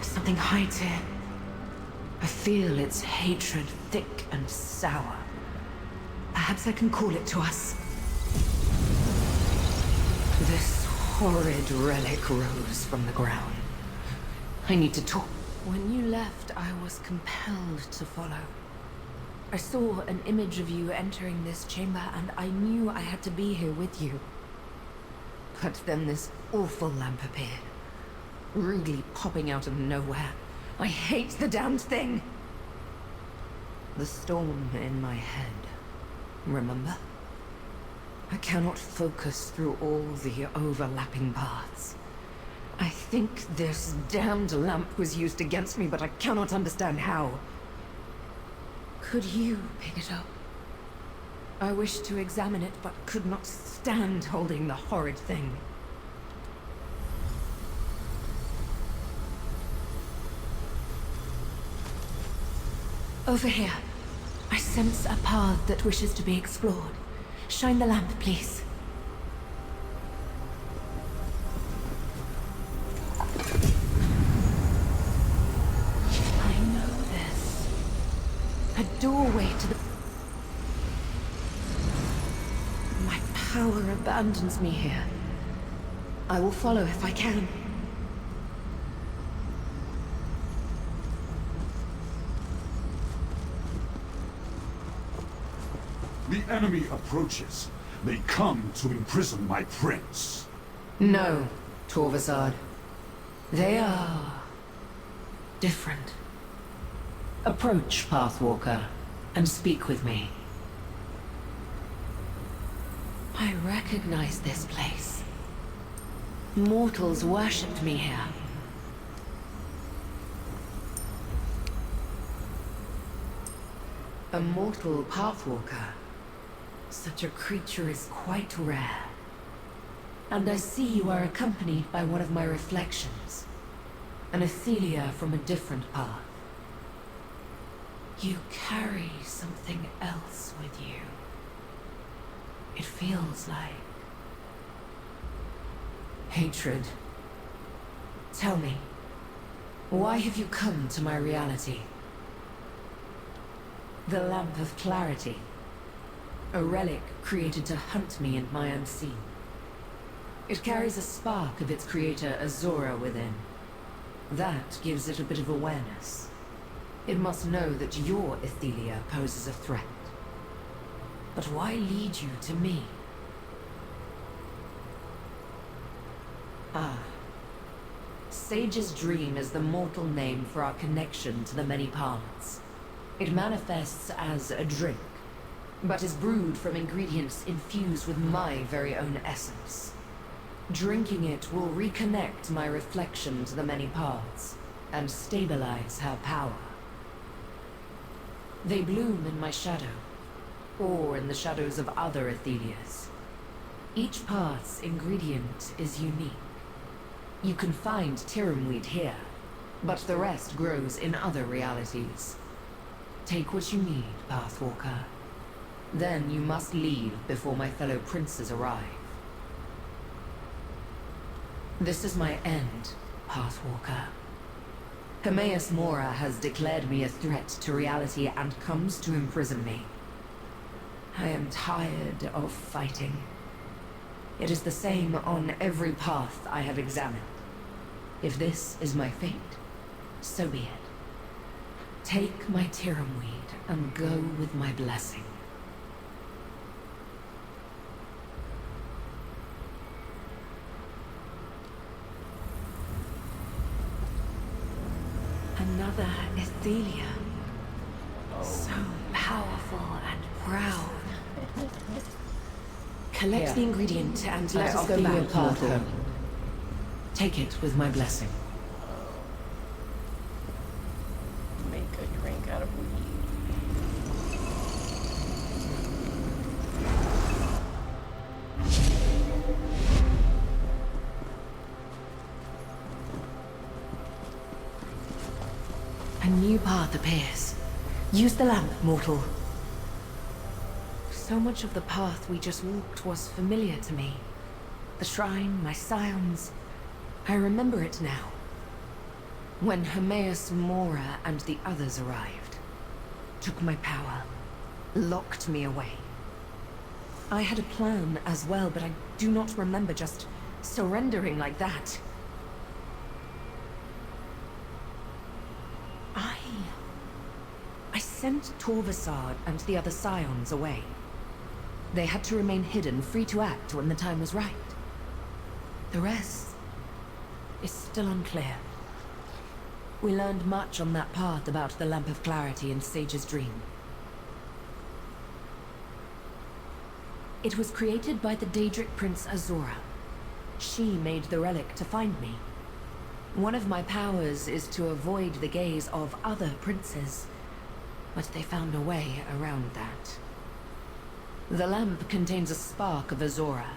Speaker 13: Something hides here. I feel its hatred thick and sour. Perhaps I can call it to us. This horrid relic rose from the ground. I need to talk. When you left, I was compelled to follow. I saw an image of you entering this chamber, and I knew I had to be here with you. But then this awful lamp appeared. Rudely popping out of nowhere. I hate the damned thing! The storm in my head. Remember? I cannot focus through all the overlapping paths. I think this damned lamp was used against me, but I cannot understand how. Could you pick it up? I wished to examine it, but could not stand holding the horrid thing. Over here. I sense a path that wishes to be explored. Shine the lamp, please. I know this. A doorway to the... My power abandons me here. I will follow if I can.
Speaker 14: The enemy approaches. They come to imprison my prince.
Speaker 13: No, Torvasad. They are... different. Approach, Pathwalker, and speak with me. I recognize this place. Mortals worshipped me here. A mortal Pathwalker. Such a creature is quite rare. And I see you are accompanied by one of my reflections. An Athelia from a different path. You carry something else with you. It feels like... hatred. Tell me, why have you come to my reality? The Lamp of Clarity. A relic created to hunt me and my unseen. It carries a spark of its creator Azura within. That gives it a bit of awareness. It must know that your Ethelia poses a threat. But why lead you to me? Ah. Sage's Dream is the mortal name for our connection to the many paths. It manifests as a drink, but is brewed from ingredients infused with my very own essence. Drinking it will reconnect my reflection to the many paths and stabilize her power. They bloom in my shadow, or in the shadows of other Athelias. Each path's ingredient is unique. You can find Tiramweed here, but the rest grows in other realities. Take what you need, Pathwalker. Then you must leave before my fellow princes arrive. This is my end, Pathwalker. Hermaeus Mora has declared me a threat to reality and comes to imprison me. I am tired of fighting. It is the same on every path I have examined. If this is my fate, so be it. Take my Tiramweed and go with my blessing. Another Ethelia. So powerful and proud. Collect the ingredient and let us go back, mortal. Take it with my blessing.
Speaker 2: Make a drink out of weed.
Speaker 13: A new path appears. Use the lamp, mortal. So much of the path we just walked was familiar to me. The shrine, my scions. I remember it now. When Hermaeus Mora and the others arrived, took my power, locked me away. I had a plan as well, but I do not remember just surrendering like that. I sent Torvasad and the other scions away. They had to remain hidden, free to act when the time was right. The rest is still unclear. We learned much on that path about the Lamp of Clarity and Sage's Dream. It was created by the Daedric Prince Azora. She made the relic to find me. One of my powers is to avoid the gaze of other princes, but they found a way around that. The lamp contains a spark of Azora,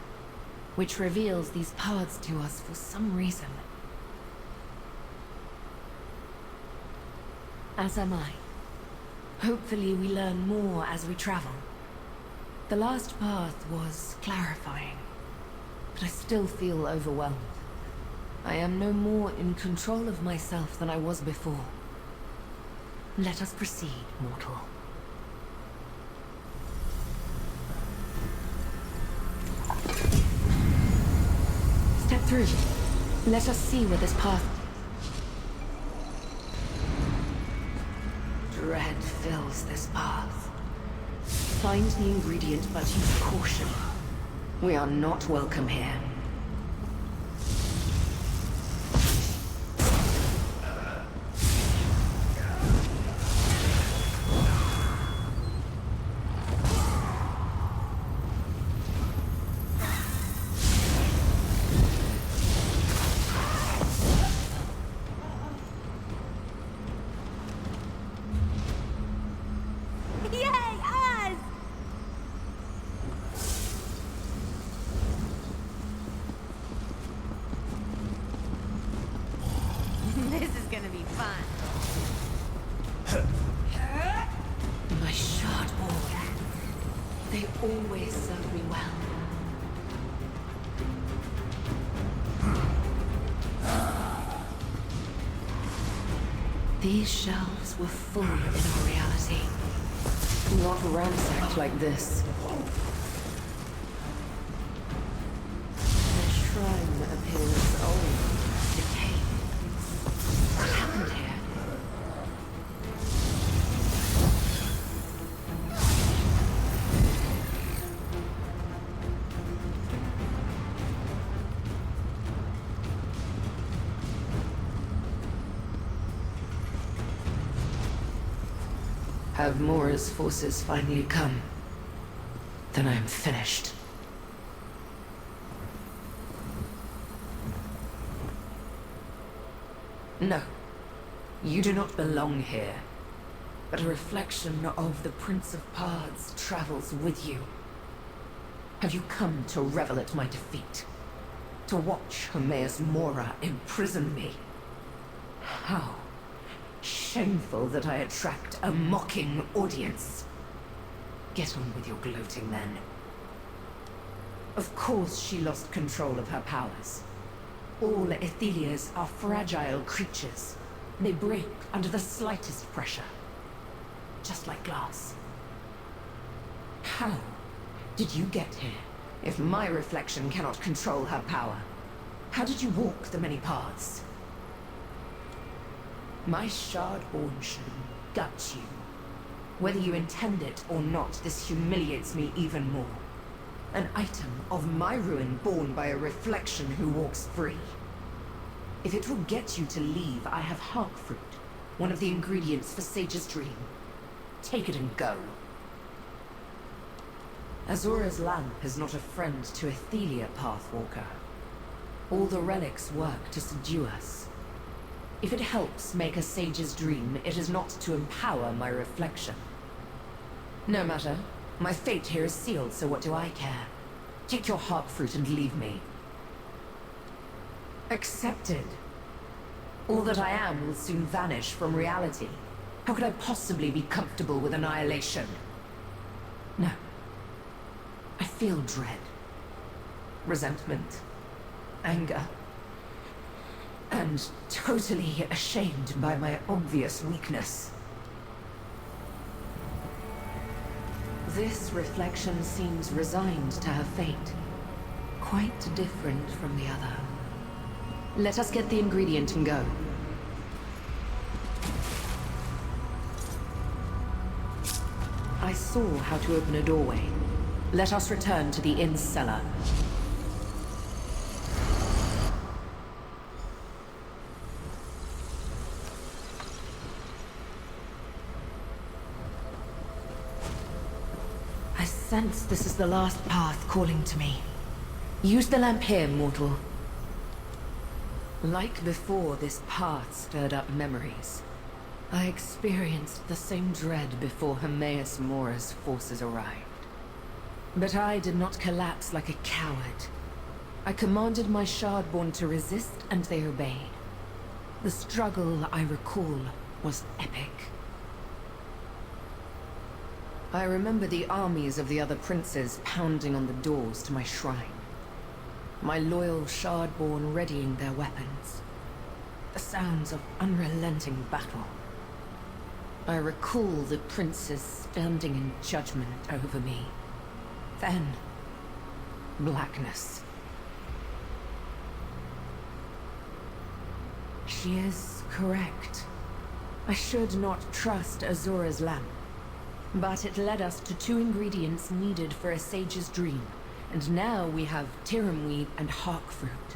Speaker 13: which reveals these paths to us for some reason. As am I. Hopefully we learn more as we travel. The last path was clarifying, but I still feel overwhelmed. I am no more in control of myself than I was before. Let us proceed, mortal. Step through. Let us see where this path... Dread fills this path. Find the ingredient, but use caution. We are not welcome here. Always serve me well. These shelves were full in our reality. Not ransacked like this. The shrine appears old, decayed. What happened here? Have Mora's forces finally come? Then I am finished. No. You do not belong here. But a reflection of the Prince of Pards travels with you. Have you come to revel at my defeat? To watch Hermaeus Mora imprison me? How shameful that I attract a mocking audience. Get on with your gloating then. Of course she lost control of her powers. All Aethelias are fragile creatures. They break under the slightest pressure. Just like glass. How did you get here, if my reflection cannot control her power? How did you walk the many paths? My Shardborn should gut you. Whether you intend it or not, this humiliates me even more. An item of my ruin born by a reflection who walks free. If it will get you to leave, I have Harkfruit, one of the ingredients for Sage's Dream. Take it and go. Azora's lamp is not a friend to Athelia, Pathwalker. All the relics work to subdue us. If it helps make a Sage's Dream, it is not to empower my reflection. No matter. My fate here is sealed, so what do I care? Take your Harkfruit and leave me. Accepted. All that I am will soon vanish from reality. How could I possibly be comfortable with annihilation? No. I feel dread. Resentment. Anger. And totally ashamed by my obvious weakness. This reflection seems resigned to her fate. Quite different from the other. Let us get the ingredient and go. I saw how to open a doorway. Let us return to the inn's cellar. I sense this is the last path calling to me. Use the lamp here, mortal. Like before, this path stirred up memories. I experienced the same dread before Hermaeus Mora's forces arrived. But I did not collapse like a coward. I commanded my Shardborn to resist, and they obeyed. The struggle, I recall, was epic. I remember the armies of the other princes pounding on the doors to my shrine. My loyal Shardborn readying their weapons. The sounds of unrelenting battle. I recall the princes standing in judgment over me. Then, blackness. She is correct. I should not trust Azora's lamp. But it led us to 2 ingredients needed for a Sage's Dream. And now we have Tiramweed and Harkfruit.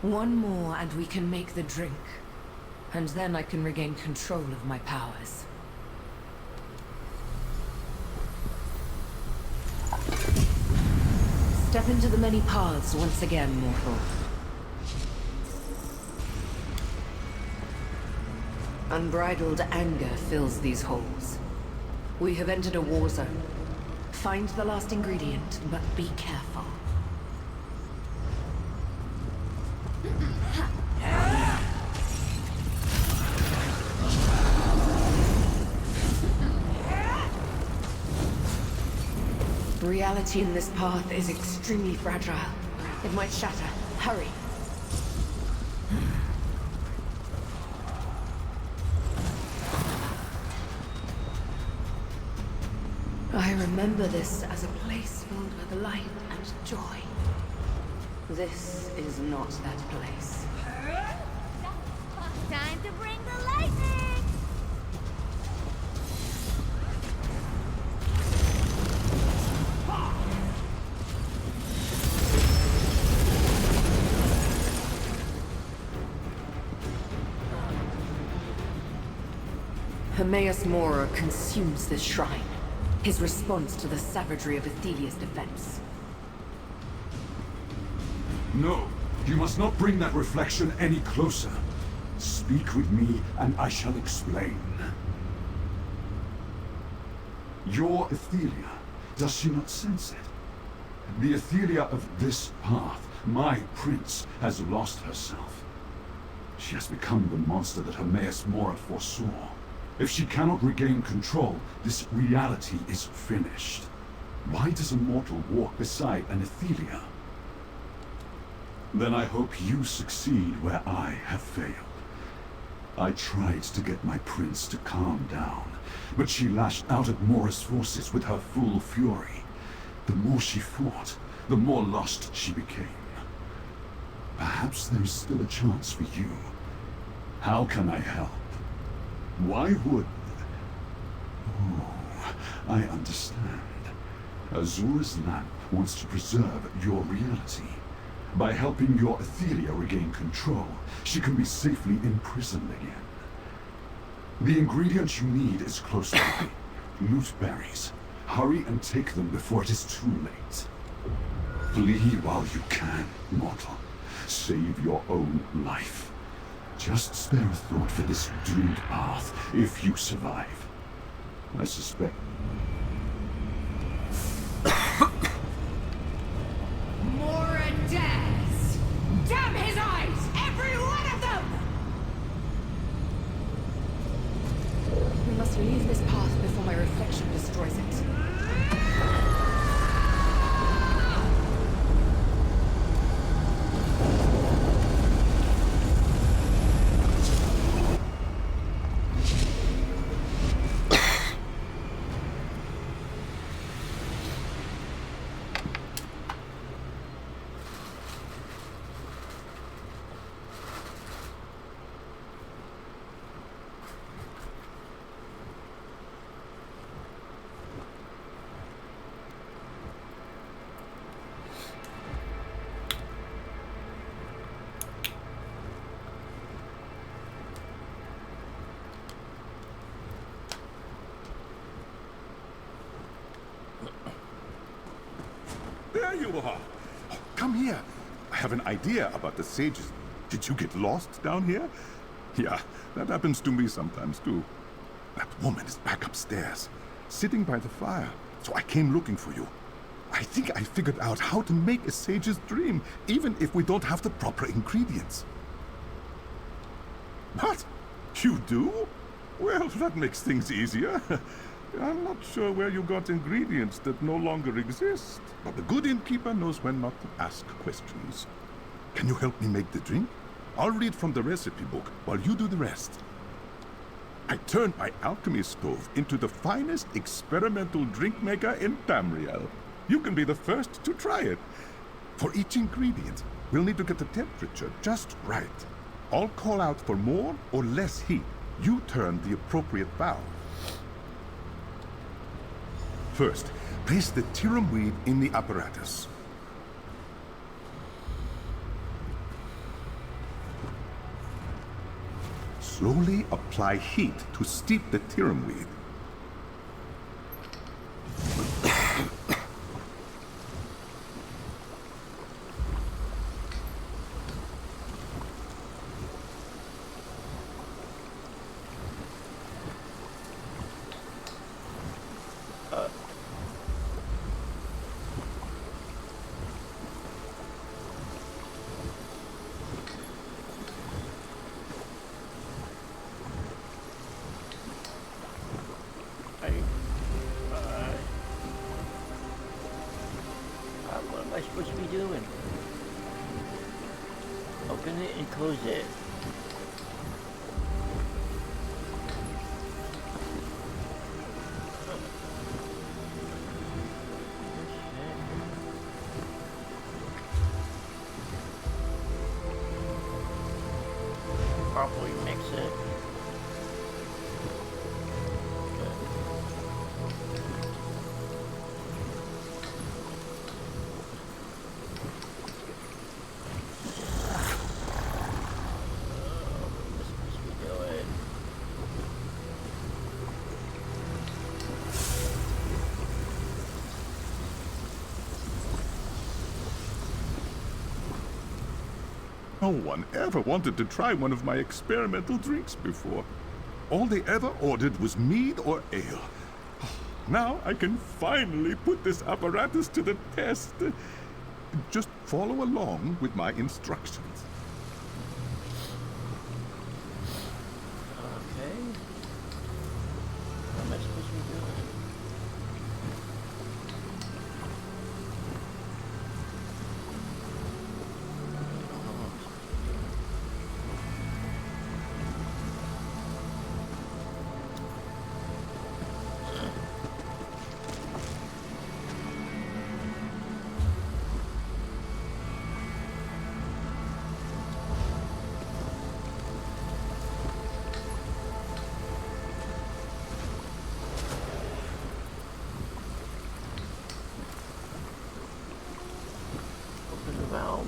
Speaker 13: 1 more and we can make the drink. And then I can regain control of my powers. Step into the many paths once again, mortal. Unbridled anger fills these halls. We have entered a war zone. Find the last ingredient, but be careful. Reality in this path is extremely fragile. It might shatter. Hurry. I remember this as a place filled with light and joy. This is not that place.
Speaker 12: Time to bring the lightning!
Speaker 13: Hermaeus Mora consumes this shrine. His response to the savagery of Athelia's defense.
Speaker 14: No, you must not bring that reflection any closer. Speak with me, and I shall explain. Your Athelia, does she not sense it? The Athelia of this path, my prince, has lost herself. She has become the monster that Hermaeus Mora foresaw. If she cannot regain control, this reality is finished. Why does a mortal walk beside an Athelia? Then I hope you succeed where I have failed. I tried to get my prince to calm down, but she lashed out at Mora's forces with her full fury. The more she fought, the more lost she became. Perhaps there is still a chance for you. How can I help? Why would... Oh, I understand. Azura's lamp wants to preserve your reality. By helping your Athelia regain control, she can be safely imprisoned again. The ingredient you need is close by. Loot berries. Hurry and take them before it is too late. Flee while you can, mortal. Save your own life. Just spare a thought for this doomed path if you survive. I suspect...
Speaker 13: Mora dares! Damn his eyes! Every one of them! We must leave this path before my reflection destroys it.
Speaker 9: There you are. Oh, come here. I have an idea about the sages. Did you get lost down here? Yeah, that happens to me sometimes too. That woman is back upstairs, sitting by the fire, so I came looking for you. I think I figured out how to make a sage's dream, even if we don't have the proper ingredients. What? You do? Well, that makes things easier. I'm not sure where you got ingredients that no longer exist, but the good innkeeper knows when not to ask questions. Can you help me make the drink? I'll read from the recipe book while you do the rest. I turned my alchemy stove into the finest experimental drink maker in Tamriel. You can be the first to try it. For each ingredient, we'll need to get the temperature just right. I'll call out for more or less heat. You turn the appropriate valve. First, place the Tyrum weed in the apparatus. Slowly apply heat to steep the Tyrum weed.
Speaker 2: What am I supposed to be doing? Open it and close it. Properly mix it.
Speaker 9: No one ever wanted to try one of my experimental drinks before. All they ever ordered was mead or ale. Now I can finally put this apparatus to the test. Just follow along with my instructions.
Speaker 2: Okay. What am I supposed to be doing? Open the valve.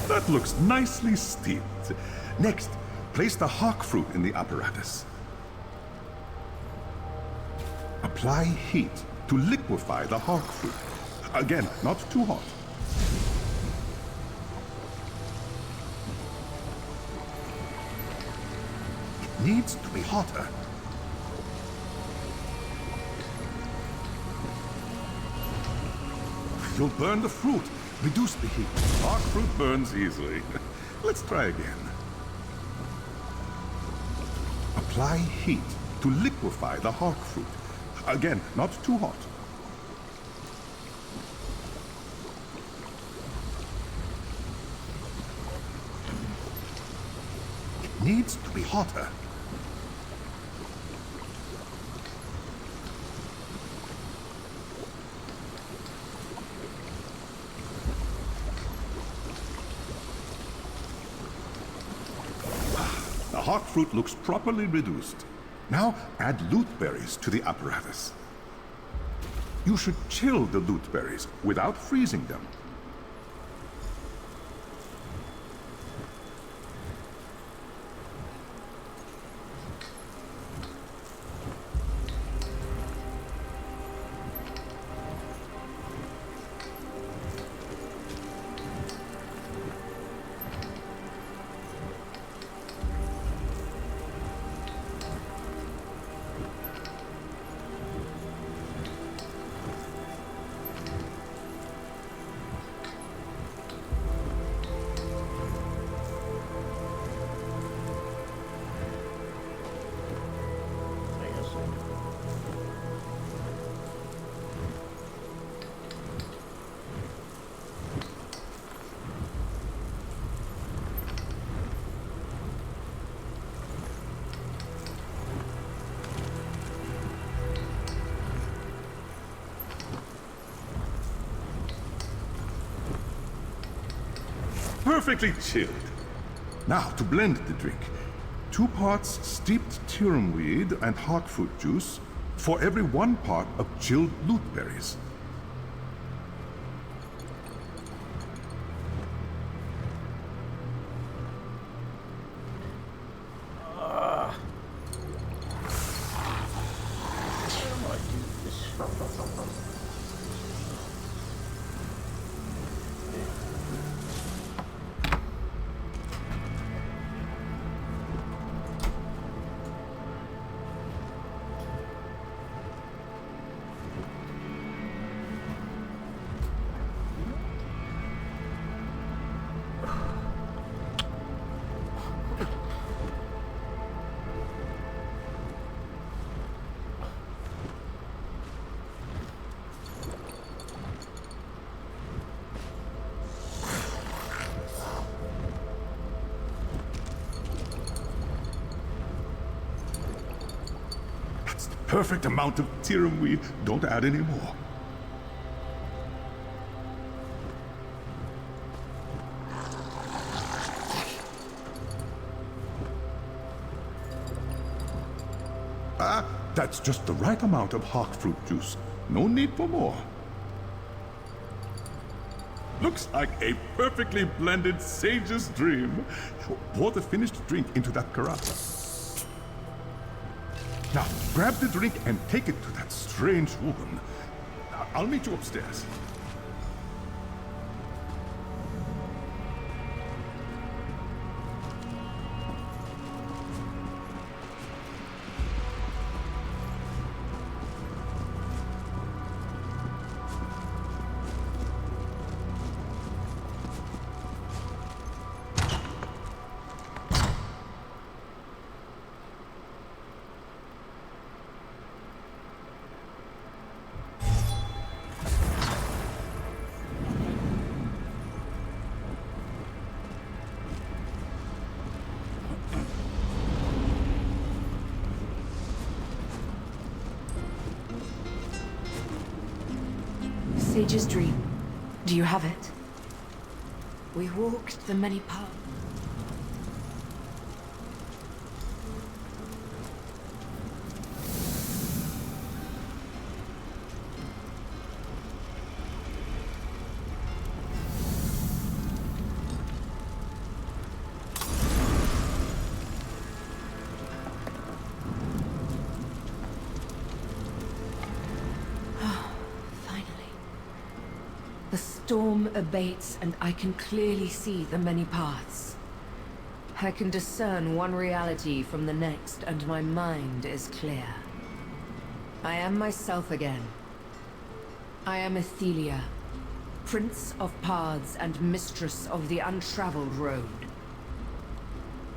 Speaker 9: That looks nicely steeped. Next, place the hawk fruit in the apparatus. Apply heat to liquefy the hawk fruit. Again, not too hot. It needs to be hotter. You'll burn the fruit. Reduce the heat. Hawk fruit burns easily. Let's try again. Apply heat to liquefy the hawk fruit. Again, not too hot. It needs to be hotter. The hawk fruit looks properly reduced. Now add loot berries to the apparatus. You should chill the loot berries without freezing them. Perfectly chilled. Now, to blend the drink. 2 parts steeped tyrum weed and hawk fruit juice for every 1 part of chilled loot berries. Perfect amount of tyrum weed. Don't add any more. That's just the right amount of hawk fruit juice. No need for more. Looks like a perfectly blended sage's dream. Pour the finished drink into that carafe. Now, grab the drink and take it to that strange woman. I'll meet you upstairs.
Speaker 13: Sage's dream. Do you have it? We walked the many paths. The storm abates, and I can clearly see the many paths. I can discern one reality from the next, and my mind is clear. I am myself again. I am Athelia, Prince of Paths and Mistress of the Untraveled Road.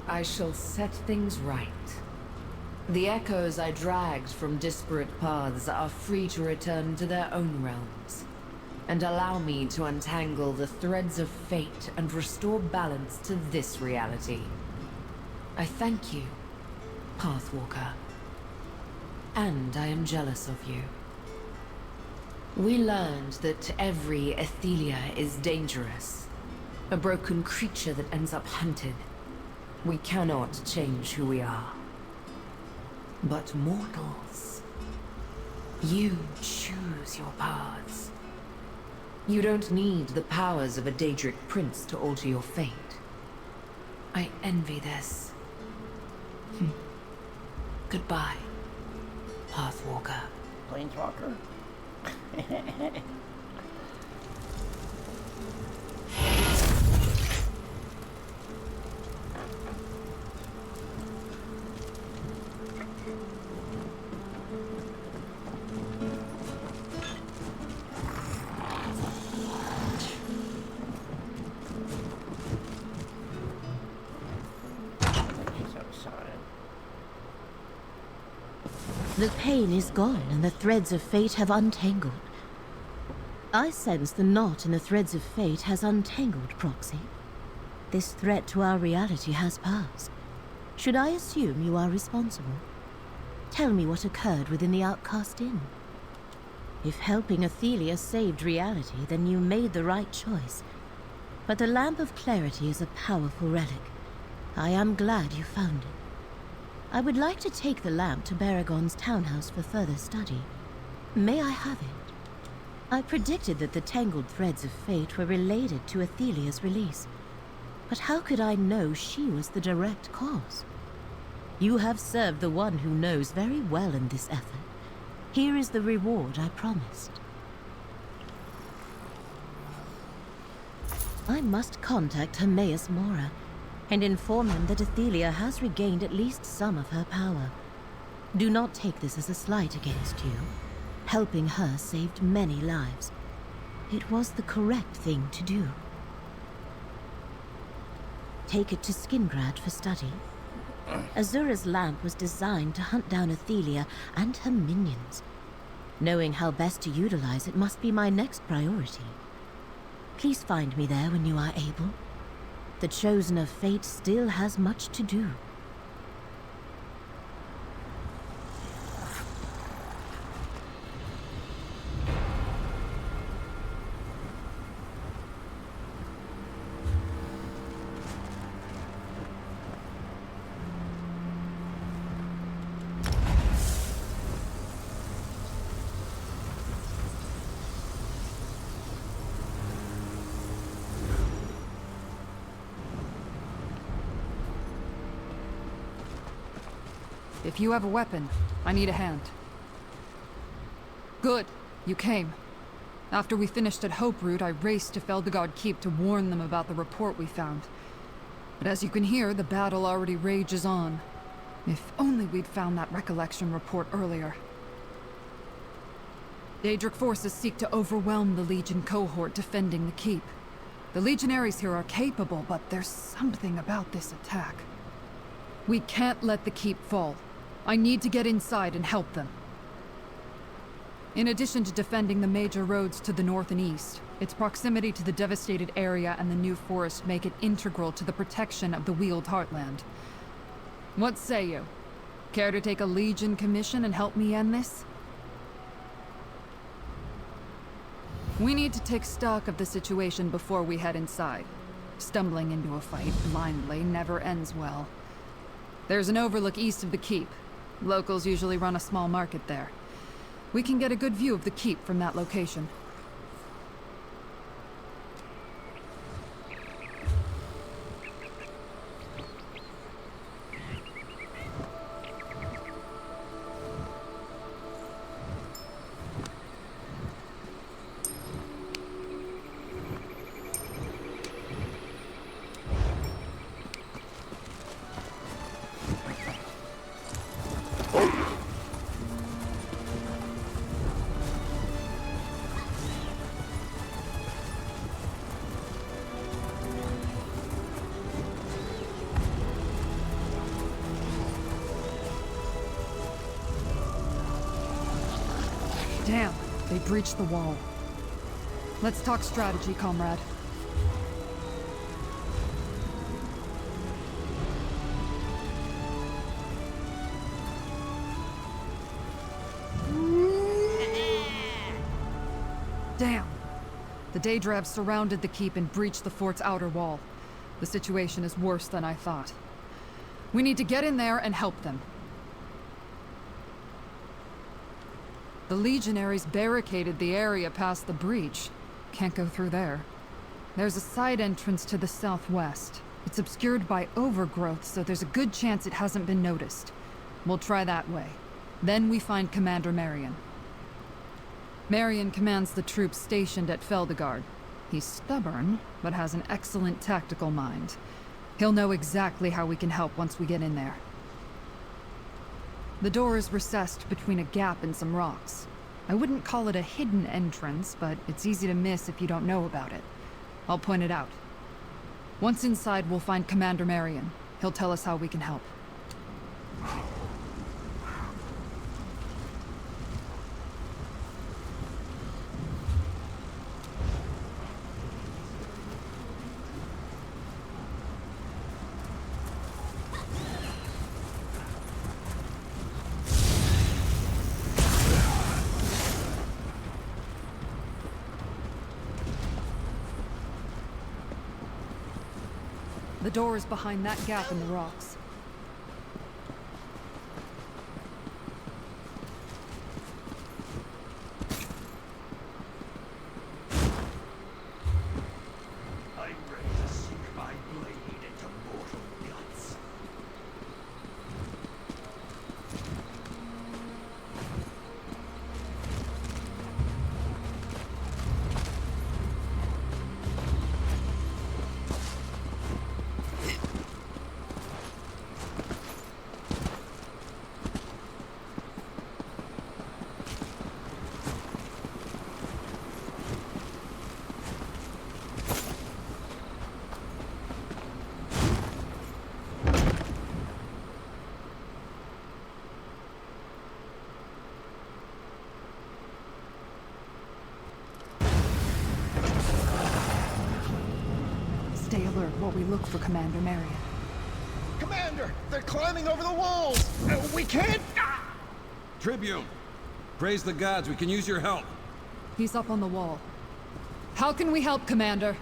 Speaker 13: I shall set things right. The echoes I dragged from disparate paths are free to return to their own realms, and allow me to untangle the threads of fate and restore balance to this reality. I thank you, Pathwalker. And I am jealous of you. We learned that every Athelia is dangerous, a broken creature that ends up hunted. We cannot change who we are. But mortals, you choose your paths. You don't need the powers of a Daedric prince to alter your fate. I envy this. Goodbye, Pathwalker.
Speaker 2: Planeswalker?
Speaker 15: The pain is gone, and the threads of fate have untangled. I sense the knot in the threads of fate has untangled, Proxy. This threat to our reality has passed. Should I assume you are responsible? Tell me what occurred within the Outcast Inn. If helping Athelia saved reality, then you made the right choice. But the Lamp of Clarity is a powerful relic. I am glad you found it. I would like to take the lamp to Baragon's townhouse for further study. May I have it? I predicted that the tangled threads of fate were related to Athelia's release. But how could I know she was the direct cause? You have served the one who knows very well in this effort. Here is the reward I promised. I must contact Hermaeus Mora and inform him that Athelia has regained at least some of her power. Do not take this as a slight against you. Helping her saved many lives. It was the correct thing to do. Take it to Skingrad for study. Azura's lamp was designed to hunt down Athelia and her minions. Knowing how best to utilize it must be my next priority. Please find me there when you are able. The Chosen of Fate still has much to do.
Speaker 7: If you have a weapon, I need a hand. Good. You came. After we finished at Hoperoot, I raced to Feldegard Keep to warn them about the report we found. But as you can hear, the battle already rages on. If only we'd found that recollection report earlier. Daedric forces seek to overwhelm the Legion cohort defending the Keep. The Legionaries here are capable, but there's something about this attack. We can't let the Keep fall. I need to get inside and help them. In addition to defending the major roads to the north and east, its proximity to the devastated area and the new forest make it integral to the protection of the Weald Heartland. What say you? Care to take a Legion commission and help me end this? We need to take stock of the situation before we head inside. Stumbling into a fight blindly never ends well. There's an overlook east of the Keep. Locals usually run a small market there. We can get a good view of the Keep from that location. Damn, they breached the wall. Let's talk strategy, comrade. Damn. The Daedra have surrounded the Keep and breached the fort's outer wall. The situation is worse than I thought. We need to get in there and help them. The Legionaries barricaded the area past the breach. Can't go through there. There's a side entrance to the southwest. It's obscured by overgrowth, so there's a good chance it hasn't been noticed. We'll try that way. Then we find Commander Marion. Marion commands the troops stationed at Feldegard. He's stubborn, but has an excellent tactical mind. He'll know exactly how we can help once we get in there. The door is recessed between a gap and some rocks. I wouldn't call it a hidden entrance, but it's easy to miss if you don't know about it. I'll point it out. Once inside, we'll find Commander Marion. He'll tell us how we can help. The door is behind that gap in the rocks.
Speaker 10: I'm ready to sink my blade into mortal guts.
Speaker 7: Stay alert while we look for Commander Marion.
Speaker 5: Commander! They're climbing over the walls! We can't...
Speaker 16: Tribune! Praise the gods, we can use your help.
Speaker 7: He's up on the wall. How can we help, Commander?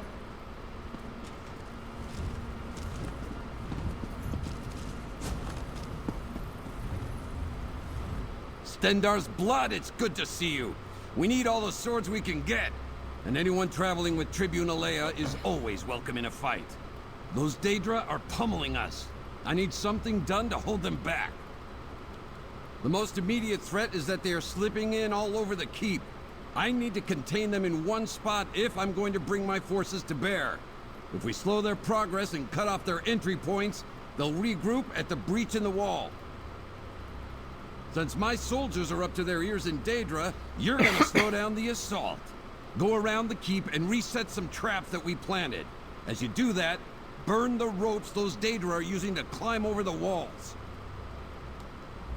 Speaker 16: Stendarr's blood, it's good to see you. We need all the swords we can get. And anyone traveling with Tribune Alea is always welcome in a fight. Those Daedra are pummeling us. I need something done to hold them back. The most immediate threat is that they are slipping in all over the keep. I need to contain them in one spot if I'm going to bring my forces to bear. If we slow their progress and cut off their entry points, they'll regroup at the breach in the wall. Since my soldiers are up to their ears in Daedra, you're gonna slow down the assault. Go around the keep and reset some traps that we planted. As you do that, burn the ropes those Daedra are using to climb over the walls.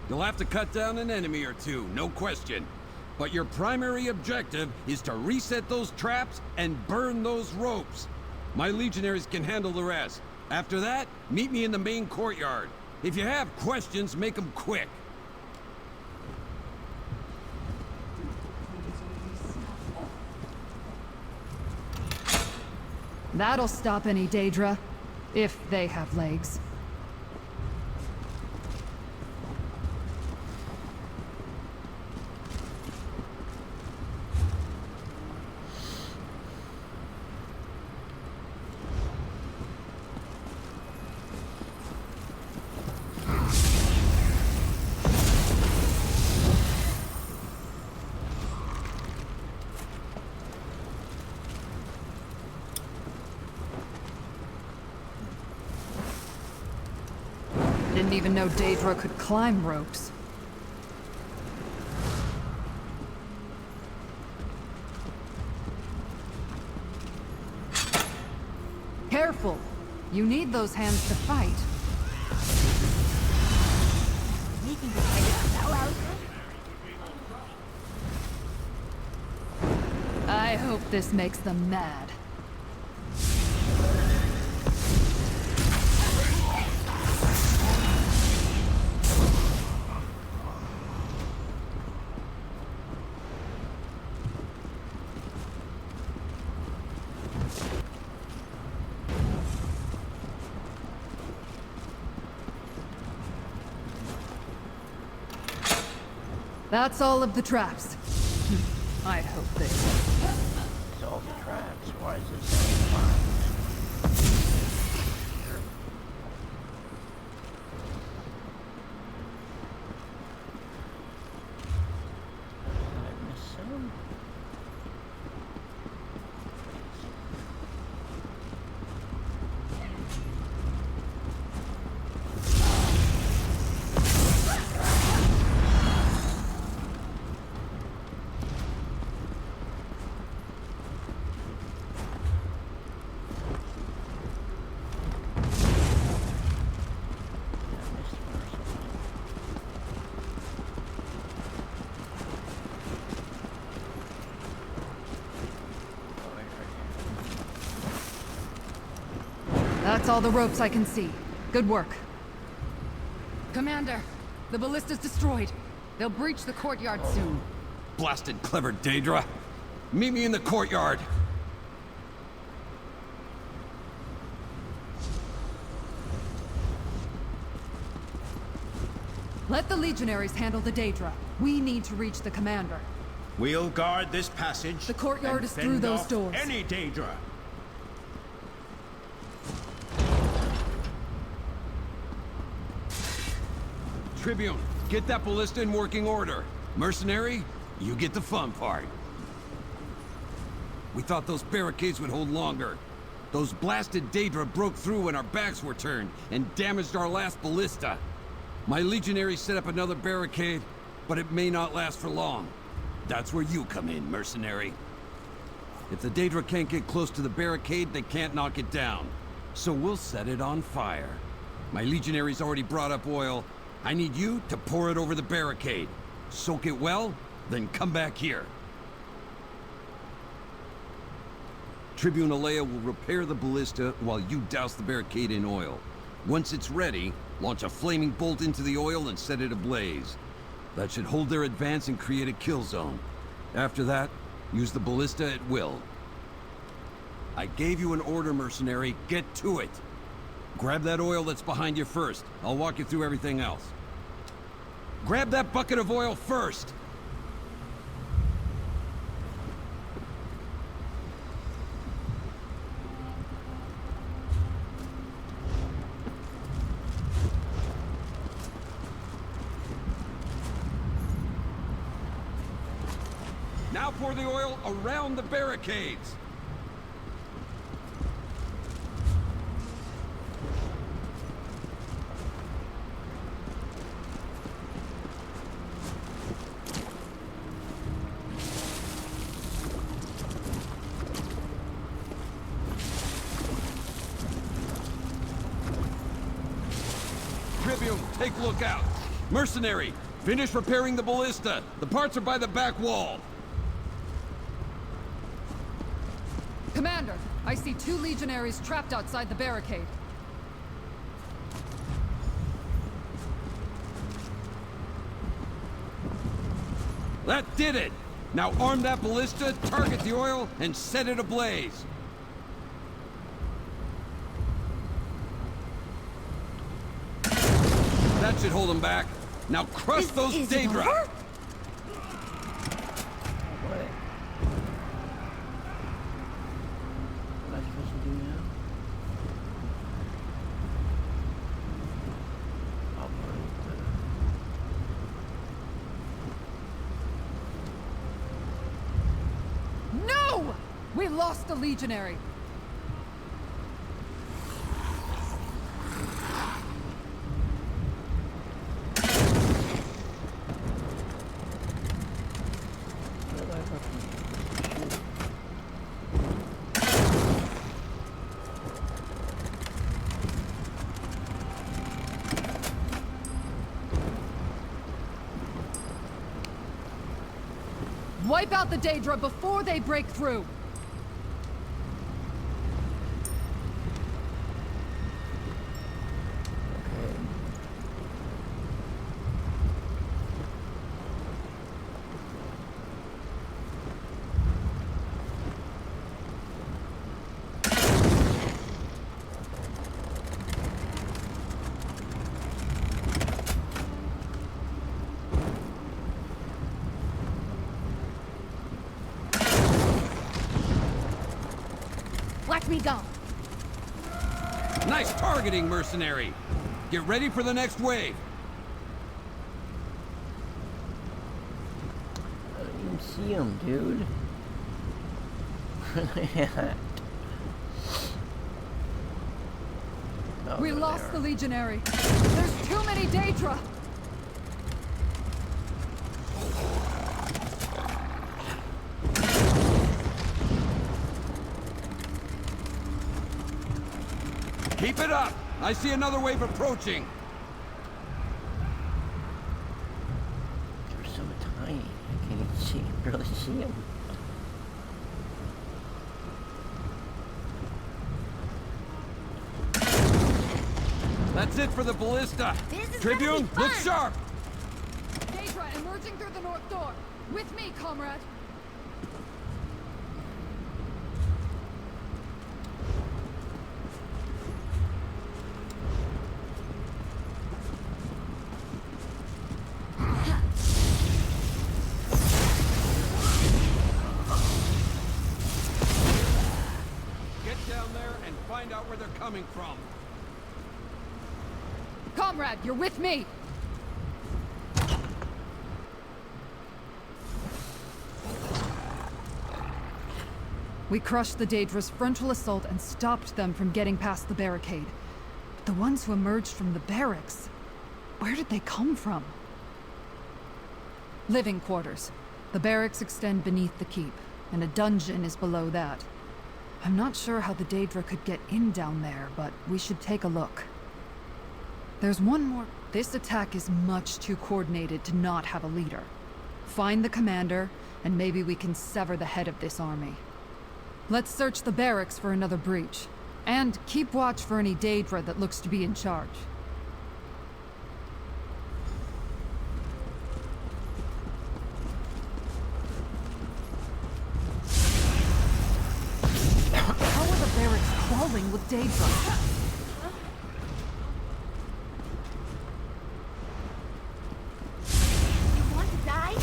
Speaker 16: You'll have to cut down an enemy or two, no question. But your primary objective is to reset those traps and burn those ropes. My legionaries can handle the rest. After that, meet me in the main courtyard. If you have questions, make them quick.
Speaker 7: That'll stop any Daedra, if they have legs. Didn't even know Daedra could climb ropes. Careful! You need those hands to fight. I hope this makes them mad. That's all of the traps. I hope they...
Speaker 2: It's all the traps. Why is this so fun? Did I miss some?
Speaker 7: That's all the ropes I can see. Good work. Commander, the ballista's destroyed. They'll breach the courtyard soon.
Speaker 16: Blasted clever Daedra. Meet me in the courtyard.
Speaker 7: Let the legionaries handle the Daedra. We need to reach the commander.
Speaker 10: We'll guard this passage.
Speaker 7: The courtyard
Speaker 10: and
Speaker 7: is through
Speaker 10: fend
Speaker 7: those
Speaker 10: off
Speaker 7: doors.
Speaker 10: Any Daedra.
Speaker 16: Tribune, get that ballista in working order. Mercenary, you get the fun part. We thought those barricades would hold longer. Those blasted Daedra broke through when our backs were turned and damaged our last ballista. My legionaries set up another barricade, but it may not last for long. That's where you come in, mercenary. If the Daedra can't get close to the barricade, they can't knock it down. So we'll set it on fire. My legionaries already brought up oil. I need you to pour it over the barricade. Soak it well, then come back here. Tribune Alea will repair the ballista while you douse the barricade in oil. Once it's ready, launch a flaming bolt into the oil and set it ablaze. That should hold their advance and create a kill zone. After that, use the ballista at will. I gave you an order, mercenary. Get to it. Grab that oil that's behind you first. I'll walk you through everything else. Grab that bucket of oil first! Now pour the oil around the barricades. Tribune, take a look out. Mercenary, finish repairing the ballista. The parts are by the back wall.
Speaker 7: Commander, I see 2 legionaries trapped outside the barricade.
Speaker 16: That did it! Now arm that ballista, target the oil, and set it ablaze. That should hold them back. Now crush those Daedra!
Speaker 2: What? What am I supposed to do now?
Speaker 7: No! We lost the legionary. Wipe out the Daedra before they break through!
Speaker 1: Watch me go.
Speaker 16: Nice targeting, mercenary. Get ready for the next wave.
Speaker 2: I don't even see him, dude. Oh,
Speaker 7: We lost the legionary. There's too many Daedra!
Speaker 16: Keep it up! I see another wave approaching.
Speaker 2: They're so tiny. I can't even see, barely see him.
Speaker 16: That's it for the ballista.
Speaker 1: This is
Speaker 16: Tribune,
Speaker 1: gonna be
Speaker 16: look
Speaker 1: fun.
Speaker 16: sharp!
Speaker 7: Daedra emerging through the north door. With me, comrade.
Speaker 16: Get down there and find out where they're coming from.
Speaker 7: Comrade, you're with me! We crushed the Daedra's frontal assault and stopped them from getting past the barricade. But the ones who emerged from the barracks, where did they come from? Living quarters. The barracks extend beneath the keep, and a dungeon is below that. I'm not sure how the Daedra could get in down there, but we should take a look. There's one more. This attack is much too coordinated to not have a leader. Find the commander, and maybe we can sever the head of this army. Let's search the barracks for another breach. And keep watch for any Daedra that looks to be in charge. How are the barracks crawling with Daedra?
Speaker 1: You want to die?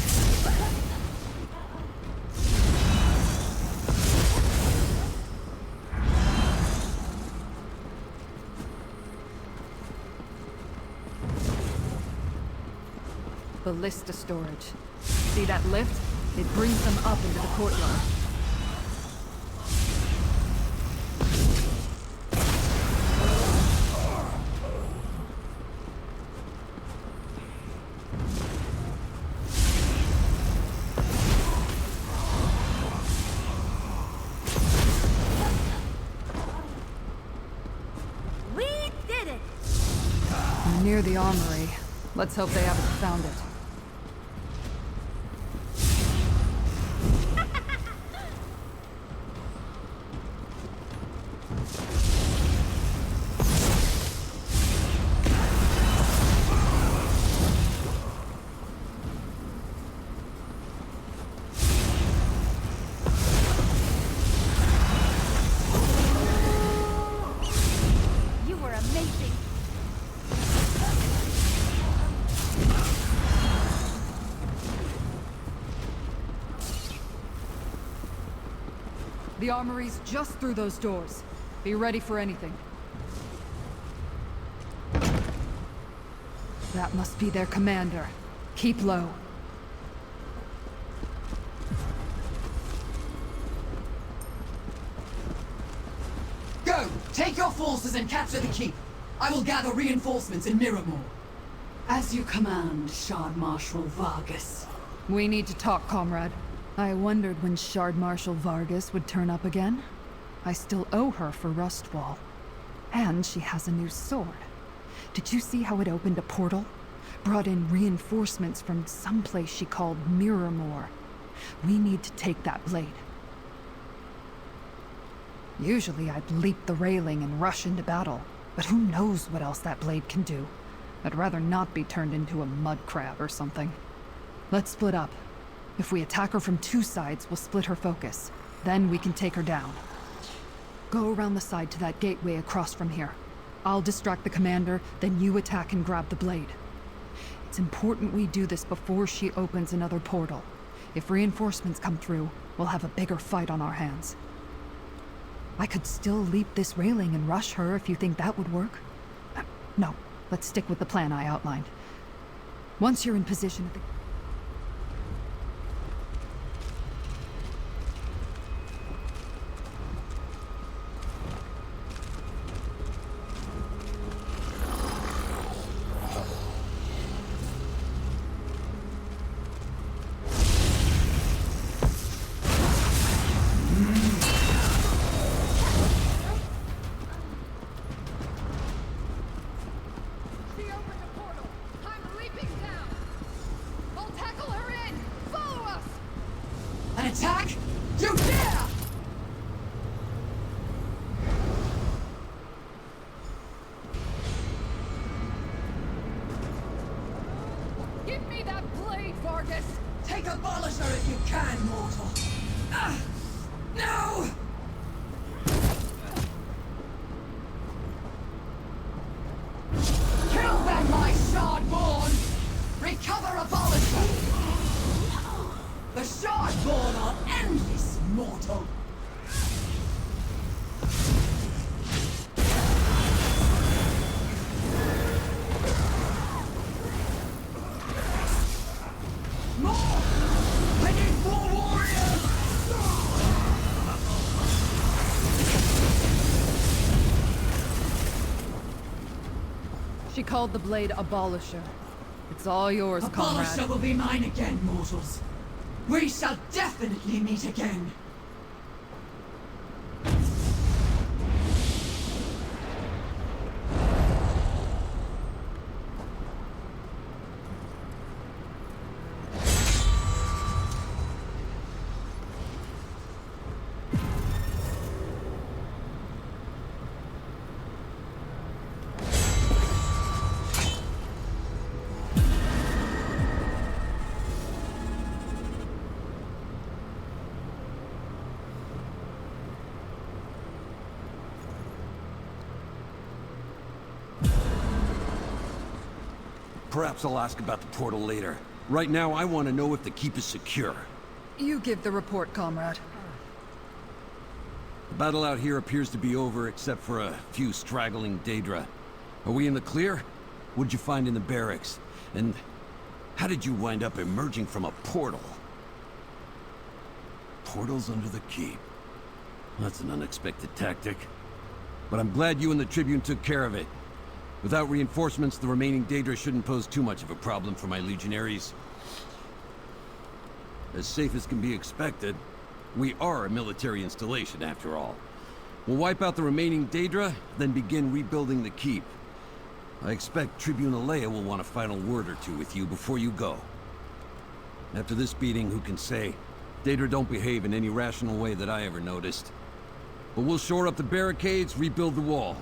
Speaker 7: Ballista storage. See that lift? It brings them up into the courtyard.
Speaker 1: We did it!
Speaker 7: We're near the armory. Let's hope they haven't found it.
Speaker 1: You were amazing.
Speaker 7: The armory's just through those doors. Be ready for anything. That must be their commander. Keep low.
Speaker 4: Go! Take your forces and capture the keep. I will gather reinforcements in Miramor. As you command, Shard Marshal Vargas.
Speaker 7: We need to talk, comrade. I wondered when Shard Marshal Vargas would turn up again. I still owe her for Rustwall. And she has a new sword. Did you see how it opened a portal? Brought in reinforcements from someplace she called Miramor. We need to take that blade. Usually I'd leap the railing and rush into battle, but who knows what else that blade can do. I'd rather not be turned into a mud crab or something. Let's split up. If we attack her from two sides, we'll split her focus. Then we can take her down. Go around the side to that gateway across from here. I'll distract the commander, then you attack and grab the blade. It's important we do this before she opens another portal. If reinforcements come through, we'll have a bigger fight on our hands. I could still leap this railing and rush her if you think that would work. No, let's stick with the plan I outlined. Once you're in position at the...
Speaker 4: An attack? You dare!
Speaker 11: Give me that blade, Vargas!
Speaker 4: Take Abolish her if you can, mortal! No! Kill them, my Shardborn! Recover Abolisher! The Shardborn are endless, mortal! More! I need more warriors!
Speaker 7: She called the blade Abolisher. It's all yours, comrade.
Speaker 4: Abolisher will be mine again, mortals. We shall definitely meet again.
Speaker 16: Perhaps I'll ask about the portal later. Right now, I want to know if the keep is secure.
Speaker 7: You give the report, comrade.
Speaker 16: The battle out here appears to be over, except for a few straggling Daedra. Are we in the clear? What'd you find in the barracks? And how did you wind up emerging from a portal? portals under the keep. That's an unexpected tactic. But I'm glad you and the Tribune took care of it. Without reinforcements, the remaining Daedra shouldn't pose too much of a problem for my legionaries. As safe as can be expected, we are a military installation after all. We'll wipe out the remaining Daedra, then begin rebuilding the keep. I expect Tribune Alea will want a final word or two with you before you go. After this beating, who can say? Daedra don't behave in any rational way that I ever noticed. But we'll shore up the barricades, rebuild the wall.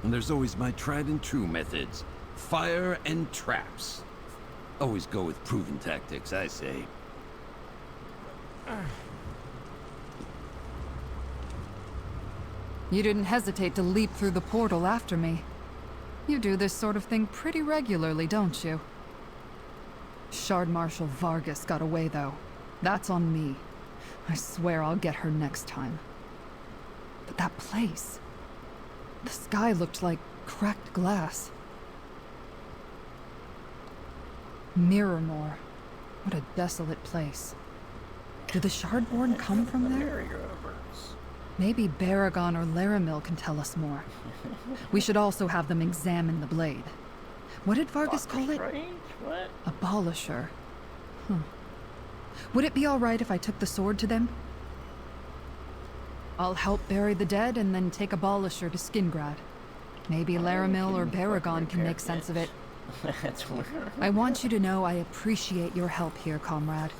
Speaker 16: And there's always my tried and true methods. Fire and traps. Always go with proven tactics, I say.
Speaker 7: You didn't hesitate to leap through the portal after me. You do this sort of thing pretty regularly, don't you? Shard Marshal Vargas got away, though. That's on me. I swear I'll get her next time. But that place... the sky looked like cracked glass. Mirrormore. What a desolate place. Do the Shardborn come from there? Maybe Baragon or Laramil can tell us more. We should also have them examine the blade. What did Vargas call it?
Speaker 2: What?
Speaker 7: Abolisher. Would it be alright if I took the sword to them? I'll help bury the dead and then take Abolisher to Skingrad. Maybe Laramil or Baragon can make sense of it.
Speaker 2: That's weird.
Speaker 7: I want you to know I appreciate your help here, comrade.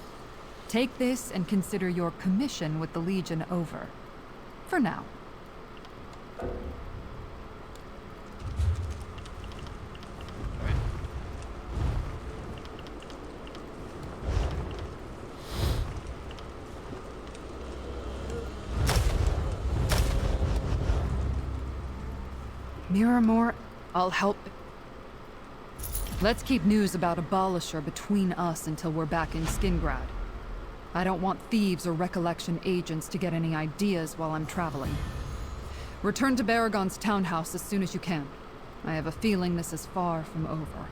Speaker 7: Take this and consider your commission with the Legion over. For now. Mirrormore, I'll help. Let's keep news about Abolisher between us until we're back in Skingrad. I don't want thieves or Recollection agents to get any ideas while I'm traveling. Return to Baragon's townhouse as soon as you can. I have a feeling this is far from over.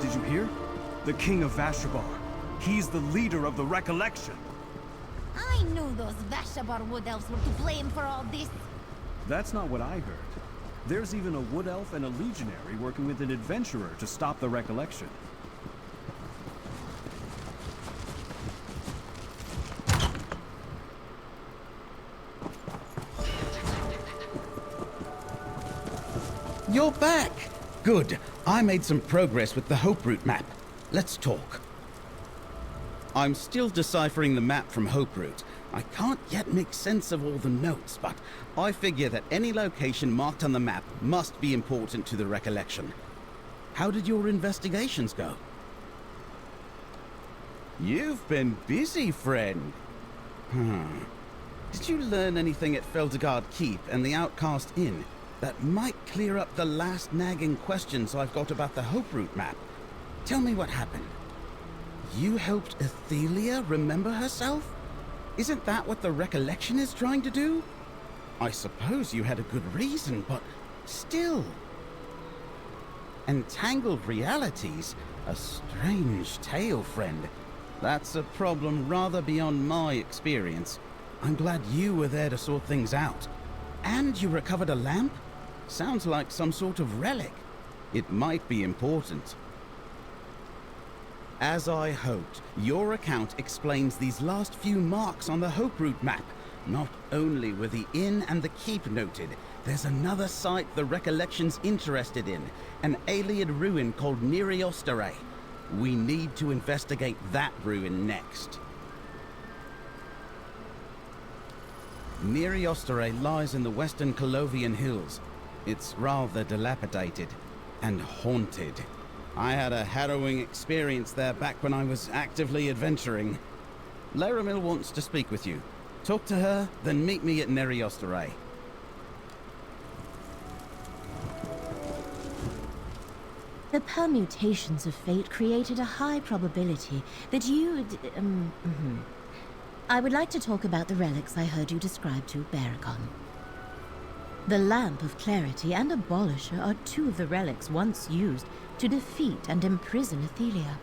Speaker 17: Did you hear? The King of Vashabar. He's the leader of the Recollection.
Speaker 12: I knew those Vashabar Wood Elves were to blame for all this.
Speaker 17: That's not what I heard. There's even a Wood Elf and a Legionary working with an adventurer to stop the Recollection.
Speaker 3: You're back! Good. I made some progress with the Hope Route map. Let's talk. I'm still deciphering the map from Hope Route. I can't yet make sense of all the notes, but I figure that any location marked on the map must be important to the Recollection. How did your investigations go? You've been busy, friend. Did you learn anything at Feldergard Keep and the Outcast Inn that might clear up the last nagging questions I've got about the Hope Route map? Tell me what happened. You helped Athelia remember herself? Isn't that what the Recollection is trying to do? I suppose you had a good reason, but still. Entangled realities? A strange tale, friend. That's a problem rather beyond my experience. I'm glad you were there to sort things out. And you recovered a lamp? Sounds like some sort of relic. It might be important. As I hoped, your account explains these last few marks on the Hope Route map. Not only were the inn and the keep noted, there's another site the Recollection's interested in, an Ayleid ruin called Neri Osterei. We need to investigate that ruin next. Neri Osterei lies in the western Colovian hills. It's rather dilapidated and haunted. I had a harrowing experience there back when I was actively adventuring. Laramil wants to speak with you. Talk to her, then meet me at Neri Osterei.
Speaker 15: The permutations of fate created a high probability that you'd... I would like to talk about the relics I heard you describe to Baragon. The Lamp of Clarity and Abolisher are two of the relics once used to defeat and imprison Athelia.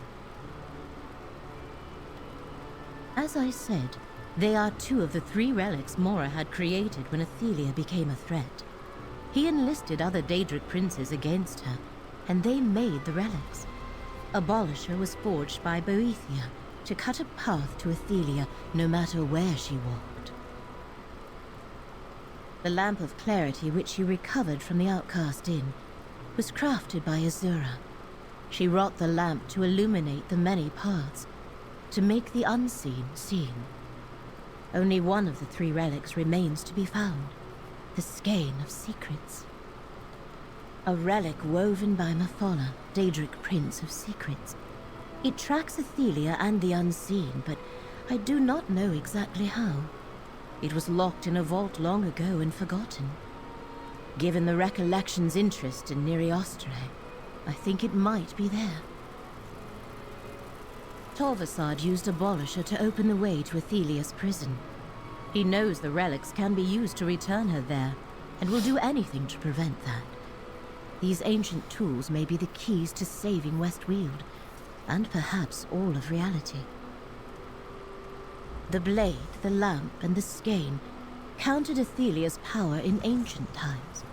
Speaker 15: As I said, they are two of the 3 relics Mora had created when Athelia became a threat. He enlisted other Daedric princes against her, and they made the relics. Abolisher was forged by Boethia to cut a path to Athelia no matter where she walked. The Lamp of Clarity, which you recovered from the Outcast Inn, was crafted by Azura. She wrought the lamp to illuminate the many paths, to make the unseen seen. Only one of the 3 relics remains to be found, the Skein of Secrets. A relic woven by Mephala, Daedric Prince of Secrets. It tracks Athelia and the unseen, but I do not know exactly how. It was locked in a vault long ago and forgotten. Given the Recollection's interest in Neri Osterei, I think it might be there. Torvasad used Abolisher to open the way to Athelia's prison. He knows the relics can be used to return her there, and will do anything to prevent that. These ancient tools may be the keys to saving Westweald, and perhaps all of reality. The blade, the lamp, and the skein countered Athelia's power in ancient times.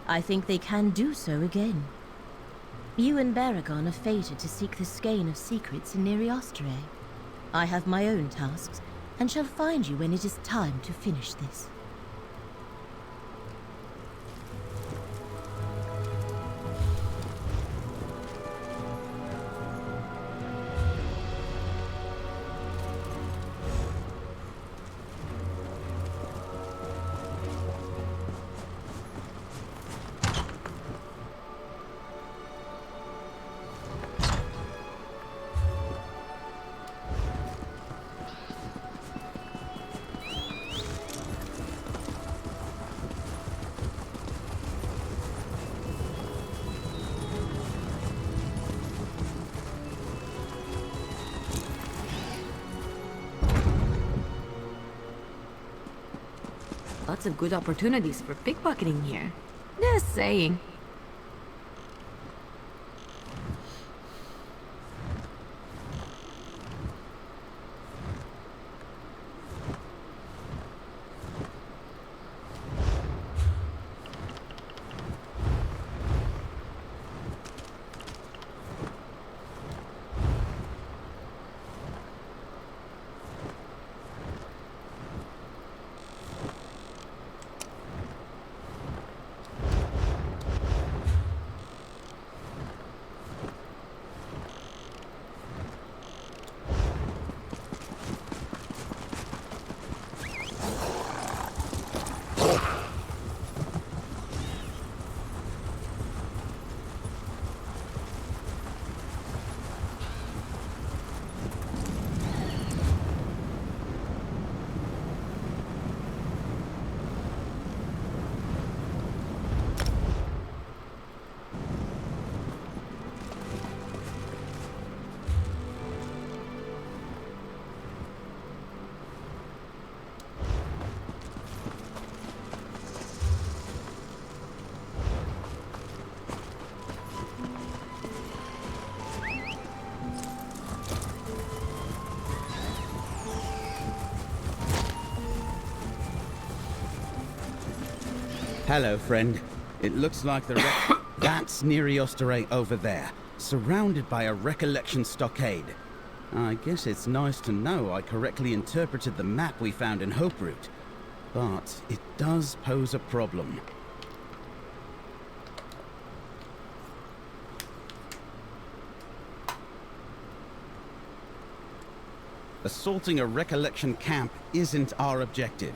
Speaker 15: I think they can do so again. You and Baragon are fated to seek the Skein of Secrets in Neri Osterei. I have my own tasks, and shall find you when it is time to finish this.
Speaker 1: Lots of good opportunities for pickpocketing here. Just saying.
Speaker 3: Hello, friend. It looks like that's Neri Osterei over there, surrounded by a Recollection stockade. I guess it's nice to know I correctly interpreted the map we found in Hope Root, but it does pose a problem. Assaulting a Recollection camp isn't our objective.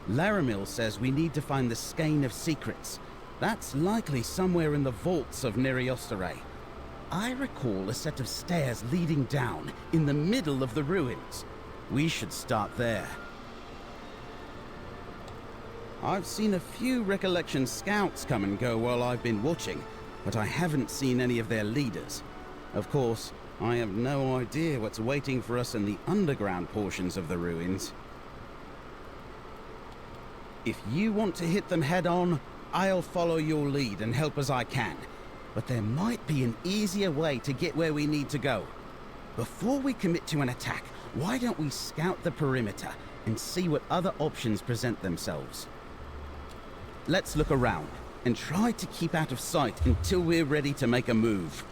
Speaker 3: Laramil says we need to find the Skein of Secrets. That's likely somewhere in the vaults of Neriostare. I recall a set of stairs leading down in the middle of the ruins. We should start there. I've seen a few Recollection scouts come and go while I've been watching, but I haven't seen any of their leaders. Of course, I have no idea what's waiting for us in the underground portions of the ruins. If you want to hit them head on, I'll follow your lead and help as I can. But there might be an easier way to get where we need to go. Before we commit to an attack, why don't we scout the perimeter and see what other options present themselves? Let's look around and try to keep out of sight until we're ready to make a move.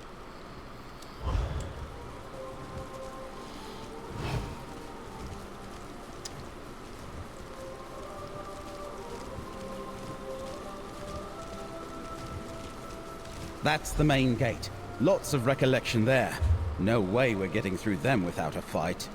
Speaker 3: That's the main gate. Lots of Recollection there. No way we're getting through them without a fight.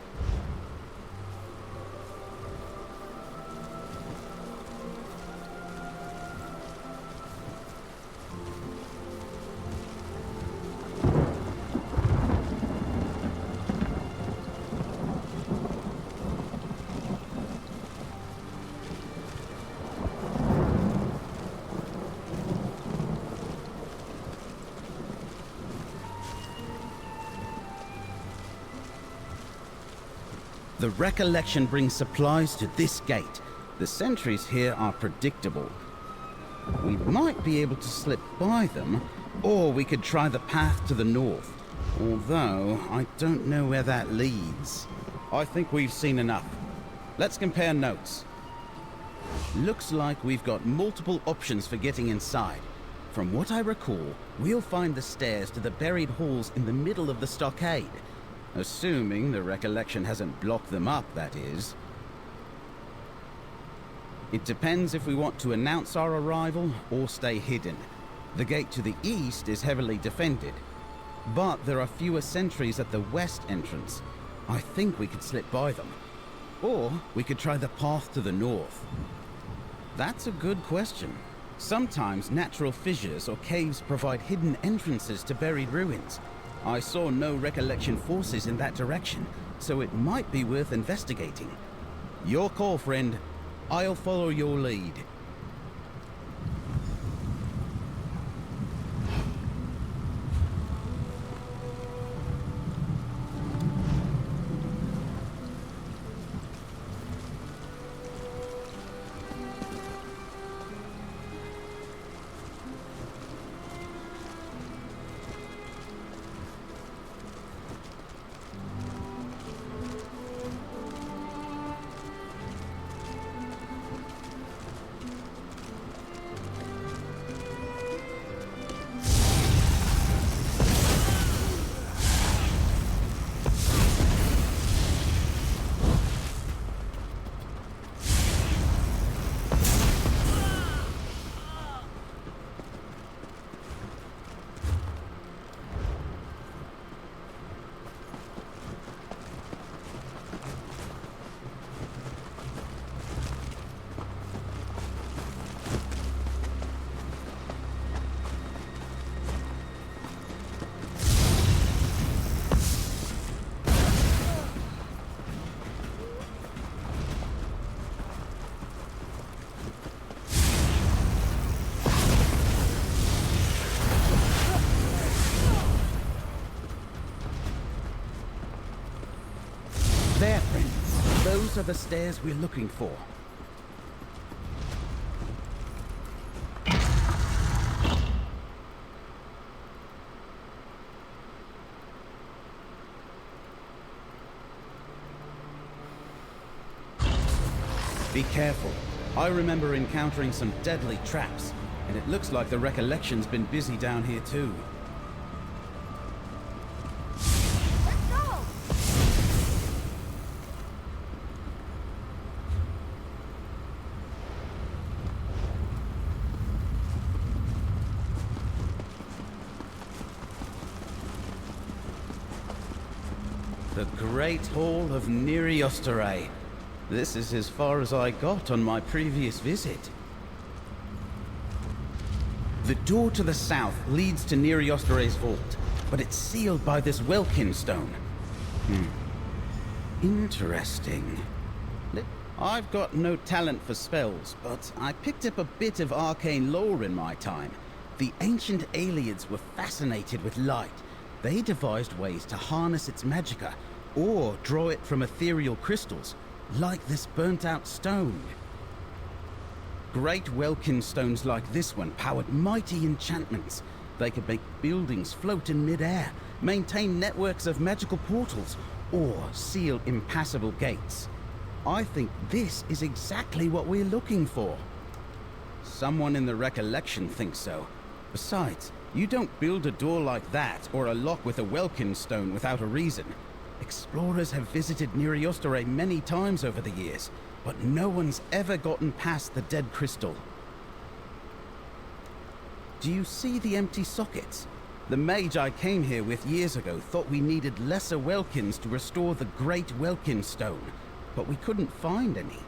Speaker 3: The Recollection brings supplies to this gate. The sentries here are predictable. We might be able to slip by them, or we could try the path to the north. Although, I don't know where that leads. I think we've seen enough. Let's compare notes. Looks like we've got multiple options for getting inside. From what I recall, we'll find the stairs to the buried halls in the middle of the stockade. Assuming the Recollection hasn't blocked them up, that is. It depends if we want to announce our arrival or stay hidden. The gate to the east is heavily defended, but there are fewer sentries at the west entrance. I think we could slip by them. Or we could try the path to the north. That's a good question. Sometimes natural fissures or caves provide hidden entrances to buried ruins. I saw no Recollection forces in that direction, so it might be worth investigating. Your call, friend. I'll follow your lead. There, friends. Those are the stairs we're looking for. Be careful. I remember encountering some deadly traps, and it looks like the Recollection's been busy down here too.
Speaker 11: Let's go!
Speaker 3: The Great Hall of Neri Osterei. This is as far as I got on my previous visit. The door to the south leads to Neri Osterei's vault, but it's sealed by this Welkin stone. Interesting. I've got no talent for spells, but I picked up a bit of arcane lore in my time. The ancient Aelids were fascinated with light. They devised ways to harness its magicka, or draw it from ethereal crystals, like this burnt-out stone. Great Welkin stones like this one powered mighty enchantments. They could make buildings float in mid-air, maintain networks of magical portals, or seal impassable gates. I think this is exactly what we're looking for. Someone in the Recollection thinks so. Besides, you don't build a door like that or a lock with a Welkin stone without a reason. Explorers have visited Neri Osterei many times over the years, but no one's ever gotten past the dead crystal. Do you see the empty sockets? The mage I came here with years ago thought we needed lesser Welkins to restore the Great Welkin Stone, but we couldn't find any.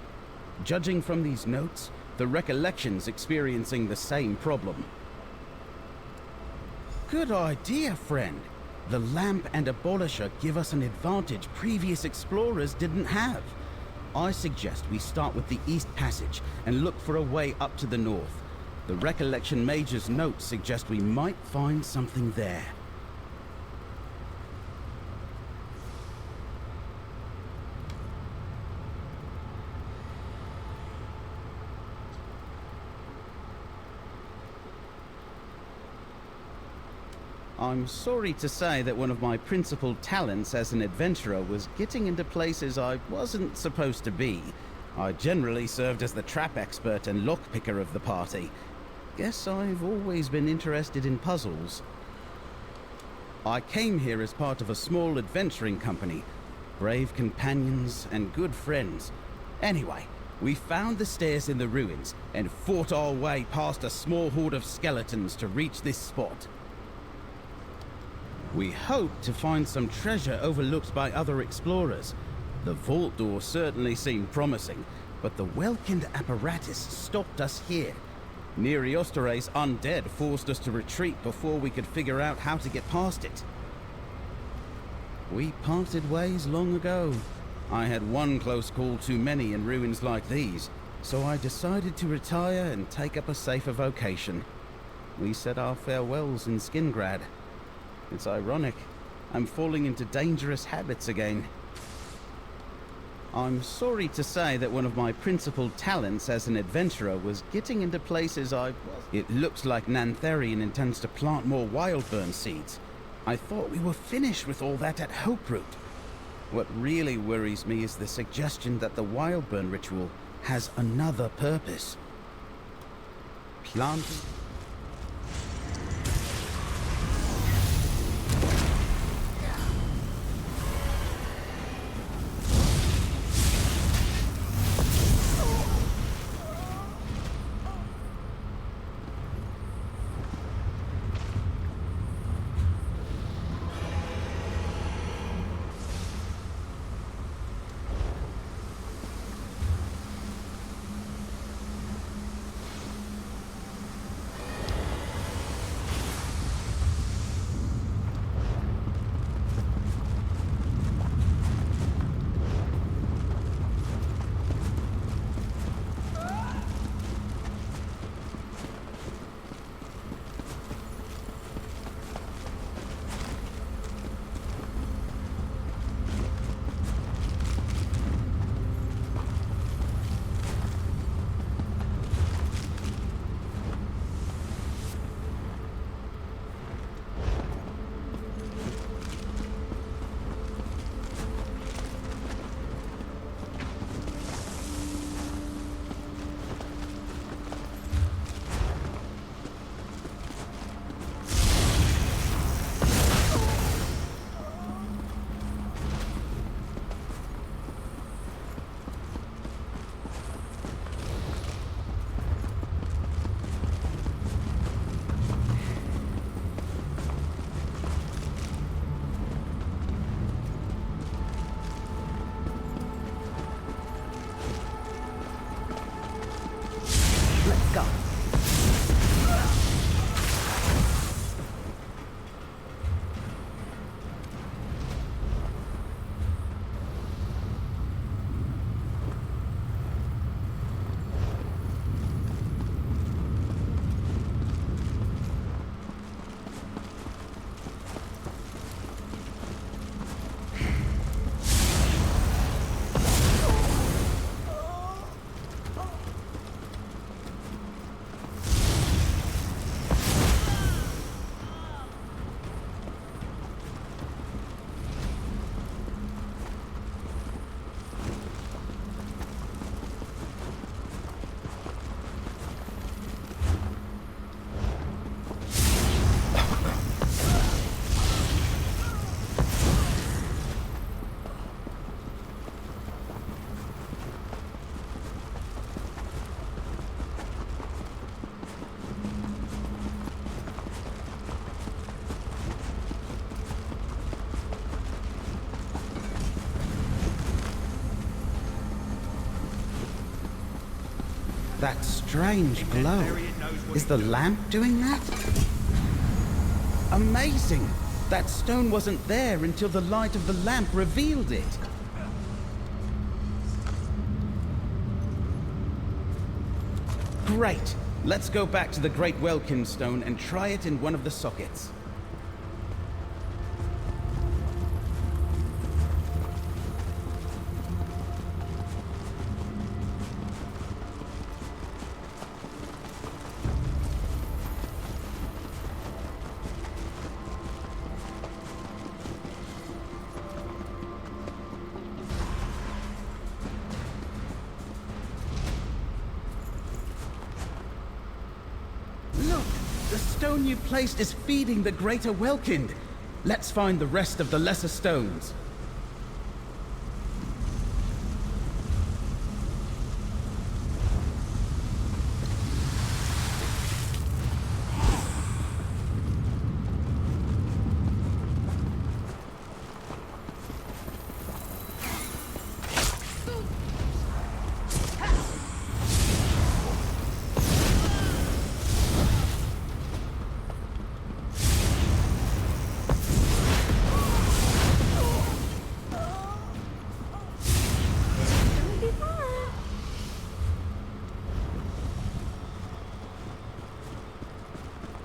Speaker 3: Judging from these notes, the Recollection's experiencing the same problem. Good idea, friend. The lamp and abolisher give us an advantage previous explorers didn't have. I suggest we start with the East Passage and look for a way up to the north. The Recollection Mage's notes suggest we might find something there. I'm sorry to say that one of my principal talents as an adventurer was getting into places I wasn't supposed to be. I generally served as the trap expert and lockpicker of the party. Guess I've always been interested in puzzles. I came here as part of a small adventuring company. Brave companions and good friends. Anyway, we found the stairs in the ruins and fought our way past a small horde of skeletons to reach this spot. We hoped to find some treasure overlooked by other explorers. The vault door certainly seemed promising, but the Welkin apparatus stopped us here. Neri Osterei's undead forced us to retreat before we could figure out how to get past it. We parted ways long ago. I had one close call too many in ruins like these, so I decided to retire and take up a safer vocation. We said our farewells in Skingrad. It's ironic. I'm falling into dangerous habits again. I'm sorry to say that one of my principal talents as an adventurer was getting into places I was. It looks like Nantharian intends to plant more Wildburn seeds. I thought we were finished with all that at Hoperoot. What really worries me is the suggestion that the Wildburn ritual has another purpose. Planting. That strange glow. Is the lamp doing that? Amazing! That stone wasn't there until the light of the lamp revealed it. Great! Let's go back to the Great Welkin stone and try it in one of the sockets. Look! The stone you placed is feeding the Greater Welkind. Let's find the rest of the lesser stones.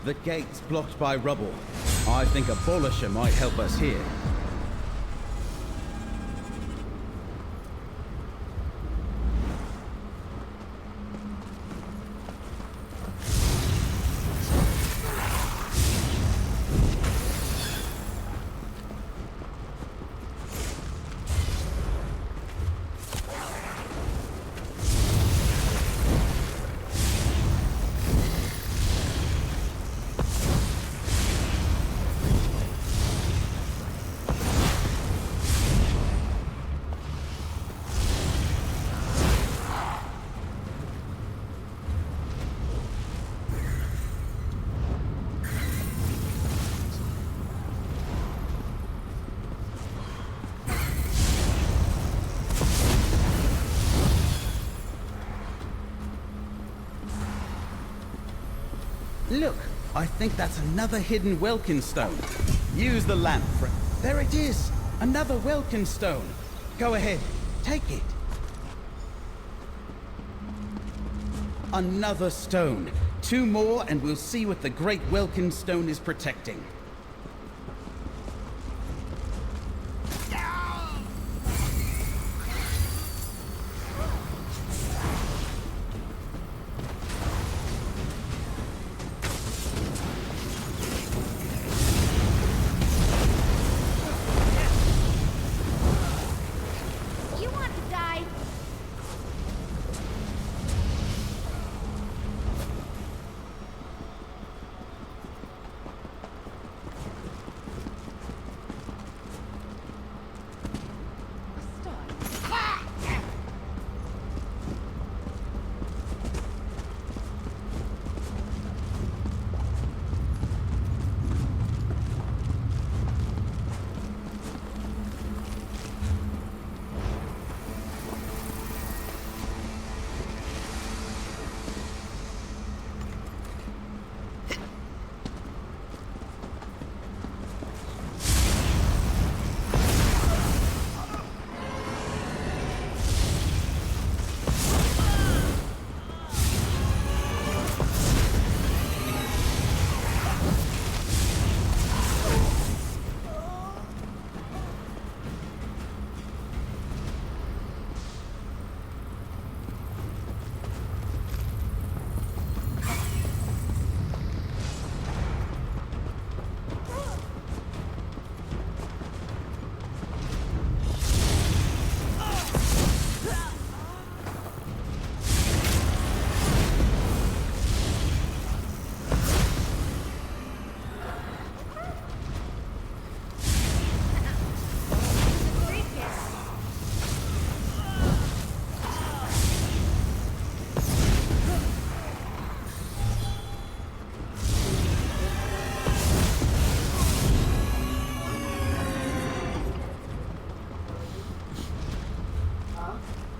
Speaker 3: The gate's blocked by rubble. I think a Abolisher might help us here. Look, I think that's another hidden Welkin stone. Use the lamp for... There it is! Another Welkin stone! Go ahead, take it. Another stone. 2 more and we'll see what the Great Welkin stone is protecting.
Speaker 12: You want to die?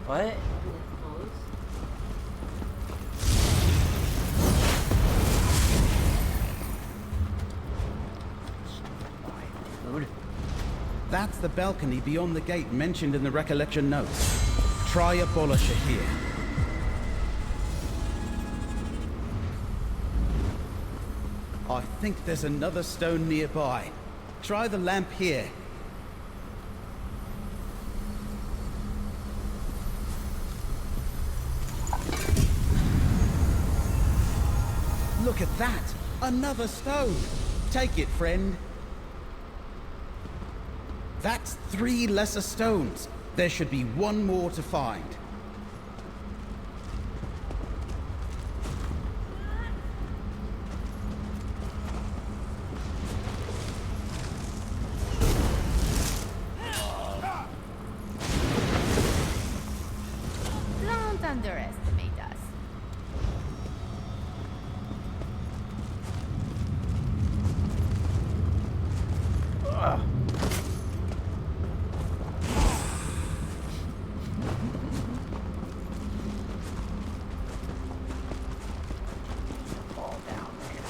Speaker 2: What?
Speaker 3: That's the balcony beyond the gate mentioned in the recollection notes. Try a polisher here. I think there's another stone nearby. Try the lamp here. Look at that! Another stone! Take it, friend. That's 3 lesser stones. There should be 1 more to find.
Speaker 1: Don't underestimate us.
Speaker 2: Fall down there.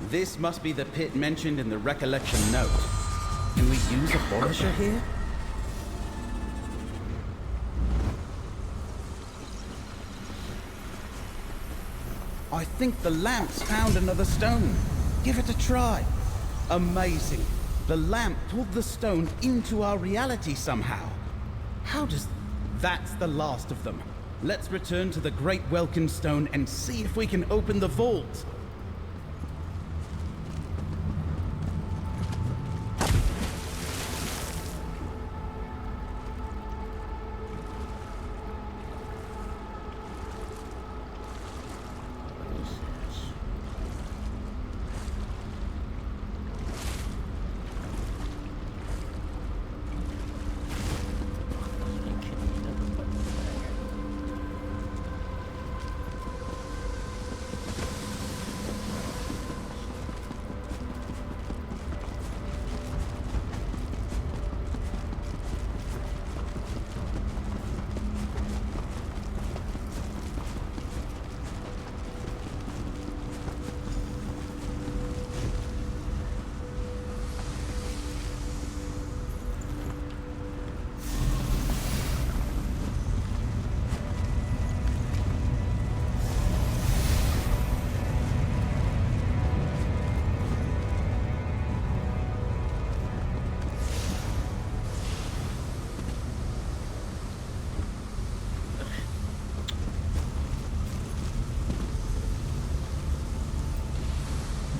Speaker 3: This must be the pit mentioned in the recollection note. Can we use a polisher here? I think the lamp's found another stone. Give it a try. Amazing. The lamp pulled the stone into our reality somehow. How does... That's the last of them. Let's return to the Great Welkin Stone and see if we can open the vault.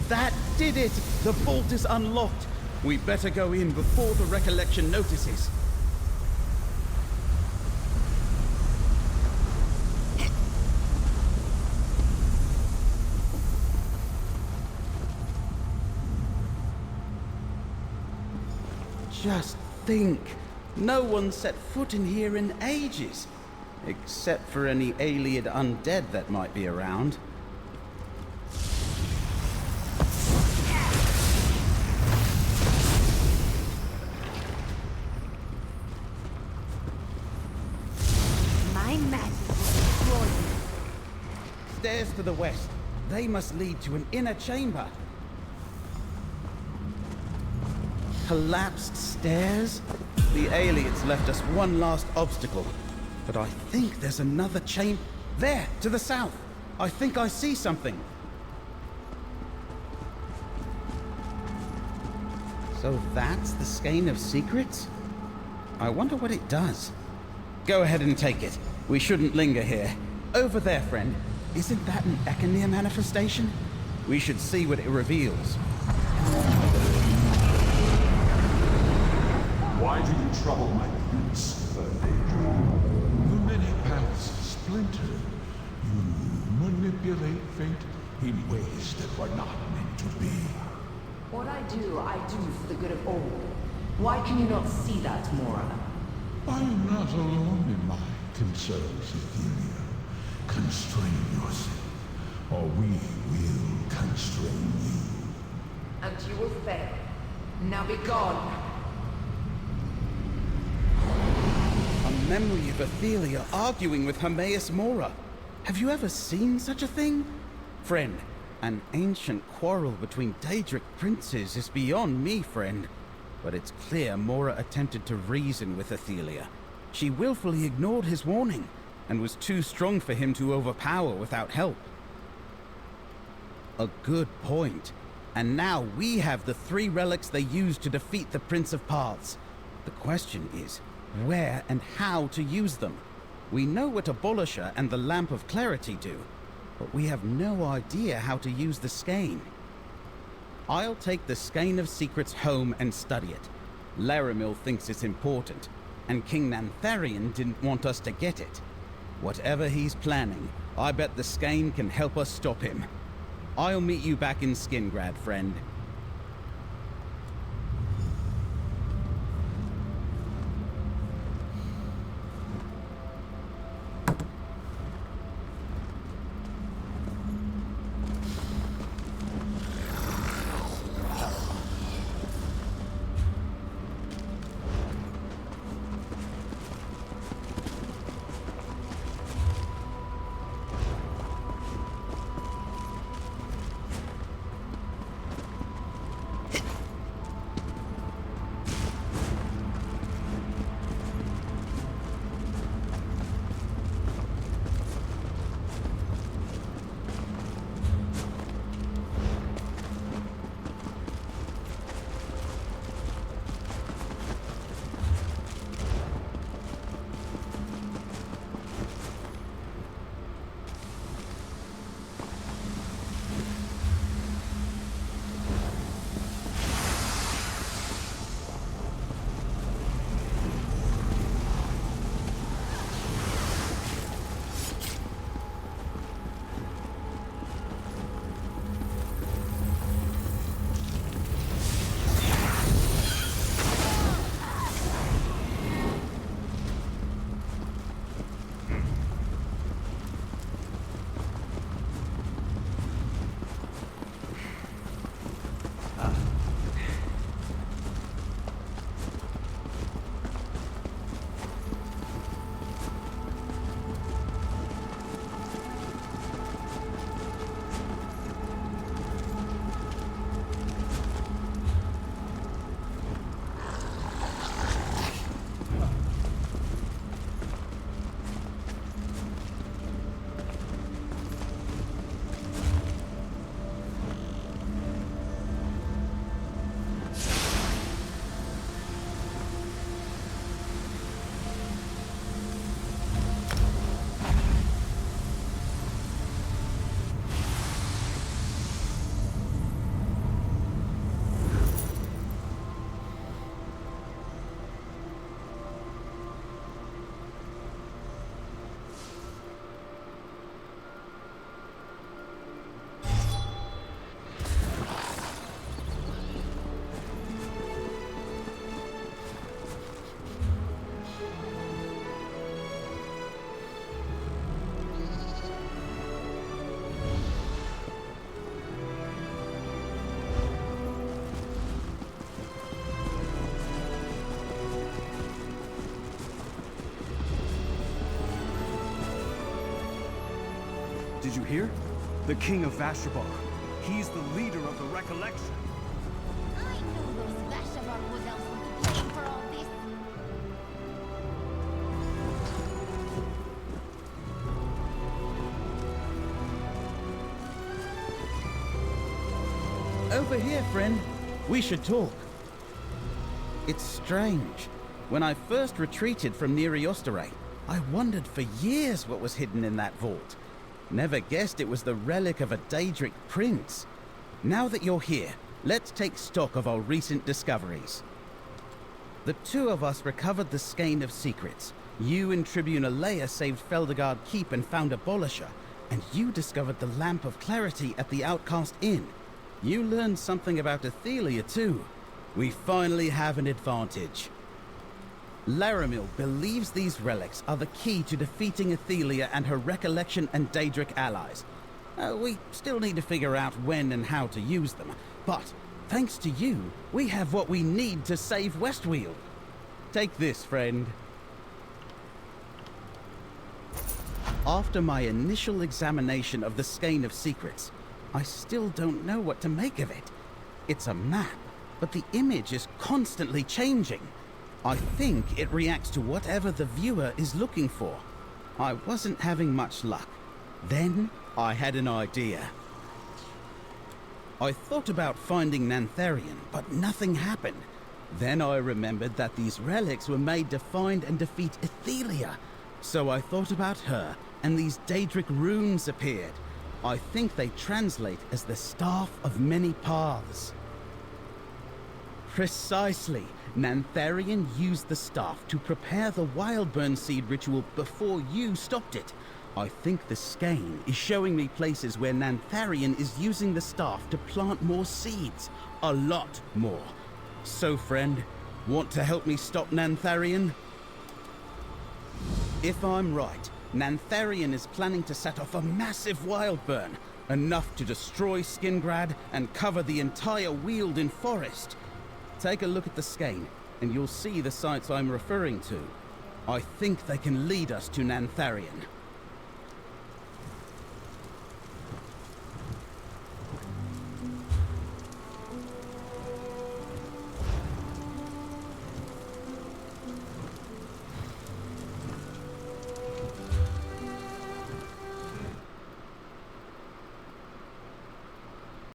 Speaker 3: That did it! The vault is unlocked. We better go in before the recollection notices. Just think. No one set foot in here in ages. Except for any alien undead that might be around. Stairs to the west. They must lead to an inner chamber. Collapsed stairs? The aliens left us one last obstacle. But I think there's another chamber. There, to the south. I think I see something. So that's the Skein of Secrets? I wonder what it does. Go ahead and take it. We shouldn't linger here. Over there, friend. Isn't that an Ekenir manifestation? We should see what it reveals.
Speaker 14: Why do you trouble my prince, Daedra?
Speaker 9: The many paths splinter. You manipulate fate in ways that were not meant to be.
Speaker 13: What I do for the good of all. Why can you not see that, Mora?
Speaker 9: I am not alone in my concerns, Ethelia. Constrain yourself, or we will constrain you.
Speaker 13: And you will fail. Now be gone.
Speaker 3: A memory of Ethelia arguing with Hermaeus Mora. Have you ever seen such a thing? Friend, an ancient quarrel between Daedric princes is beyond me, friend. But it's clear Mora attempted to reason with Ethelia. She willfully ignored his warning, and was too strong for him to overpower without help. A good point. And now we have the 3 relics they used to defeat the Prince of Paths. The question is, where and how to use them? We know what Abolisher and the Lamp of Clarity do, but we have no idea how to use the Skein. I'll take the Skein of Secrets home and study it. Laramil thinks it's important, and King Nantharion didn't want us to get it. Whatever he's planning, I bet the Skein can help us stop him. I'll meet you back in Skingrad, friend.
Speaker 17: Did you hear? The King of Vashabar. He's the leader of the Recollection.
Speaker 12: I knew those Vashavar wood elves would be paying for all this.
Speaker 3: Over here, friend. We should talk. It's strange. When I first retreated from Neri Osterei, I wondered for years what was hidden in that vault. Never guessed it was the relic of a Daedric prince. Now that you're here, let's take stock of our recent discoveries. The two of us recovered the Skein of Secrets. You and Tribune Alea saved Feldergard Keep and found Abolisher, and you discovered the Lamp of Clarity at the Outcast Inn. You learned something about Athelia too. We finally have an advantage. Laramil believes these relics are the key to defeating Athelia and her Recollection and Daedric allies. We still need to figure out when and how to use them, but thanks to you, we have what we need to save Westweald. Take this, friend. After my initial examination of the Skein of Secrets, I still don't know what to make of it. It's a map, but the image is constantly changing. I think it reacts to whatever the viewer is looking for. I wasn't having much luck. Then I had an idea. I thought about finding Nantharion, but nothing happened. Then I remembered that these relics were made to find and defeat Athelia. So I thought about her, and these Daedric runes appeared. I think they translate as the Staff of Many Paths. Precisely. Nantharion used the staff to prepare the Wildburn Seed ritual before you stopped it. I think the Skein is showing me places where Nantharion is using the staff to plant more seeds. A lot more. So, friend, want to help me stop Nantharion? If I'm right, Nantharion is planning to set off a massive Wildburn, enough to destroy Skingrad and cover the entire Weald in forest. Take a look at the Skein, and you'll see the sites I'm referring to. I think they can lead us to Nantharion.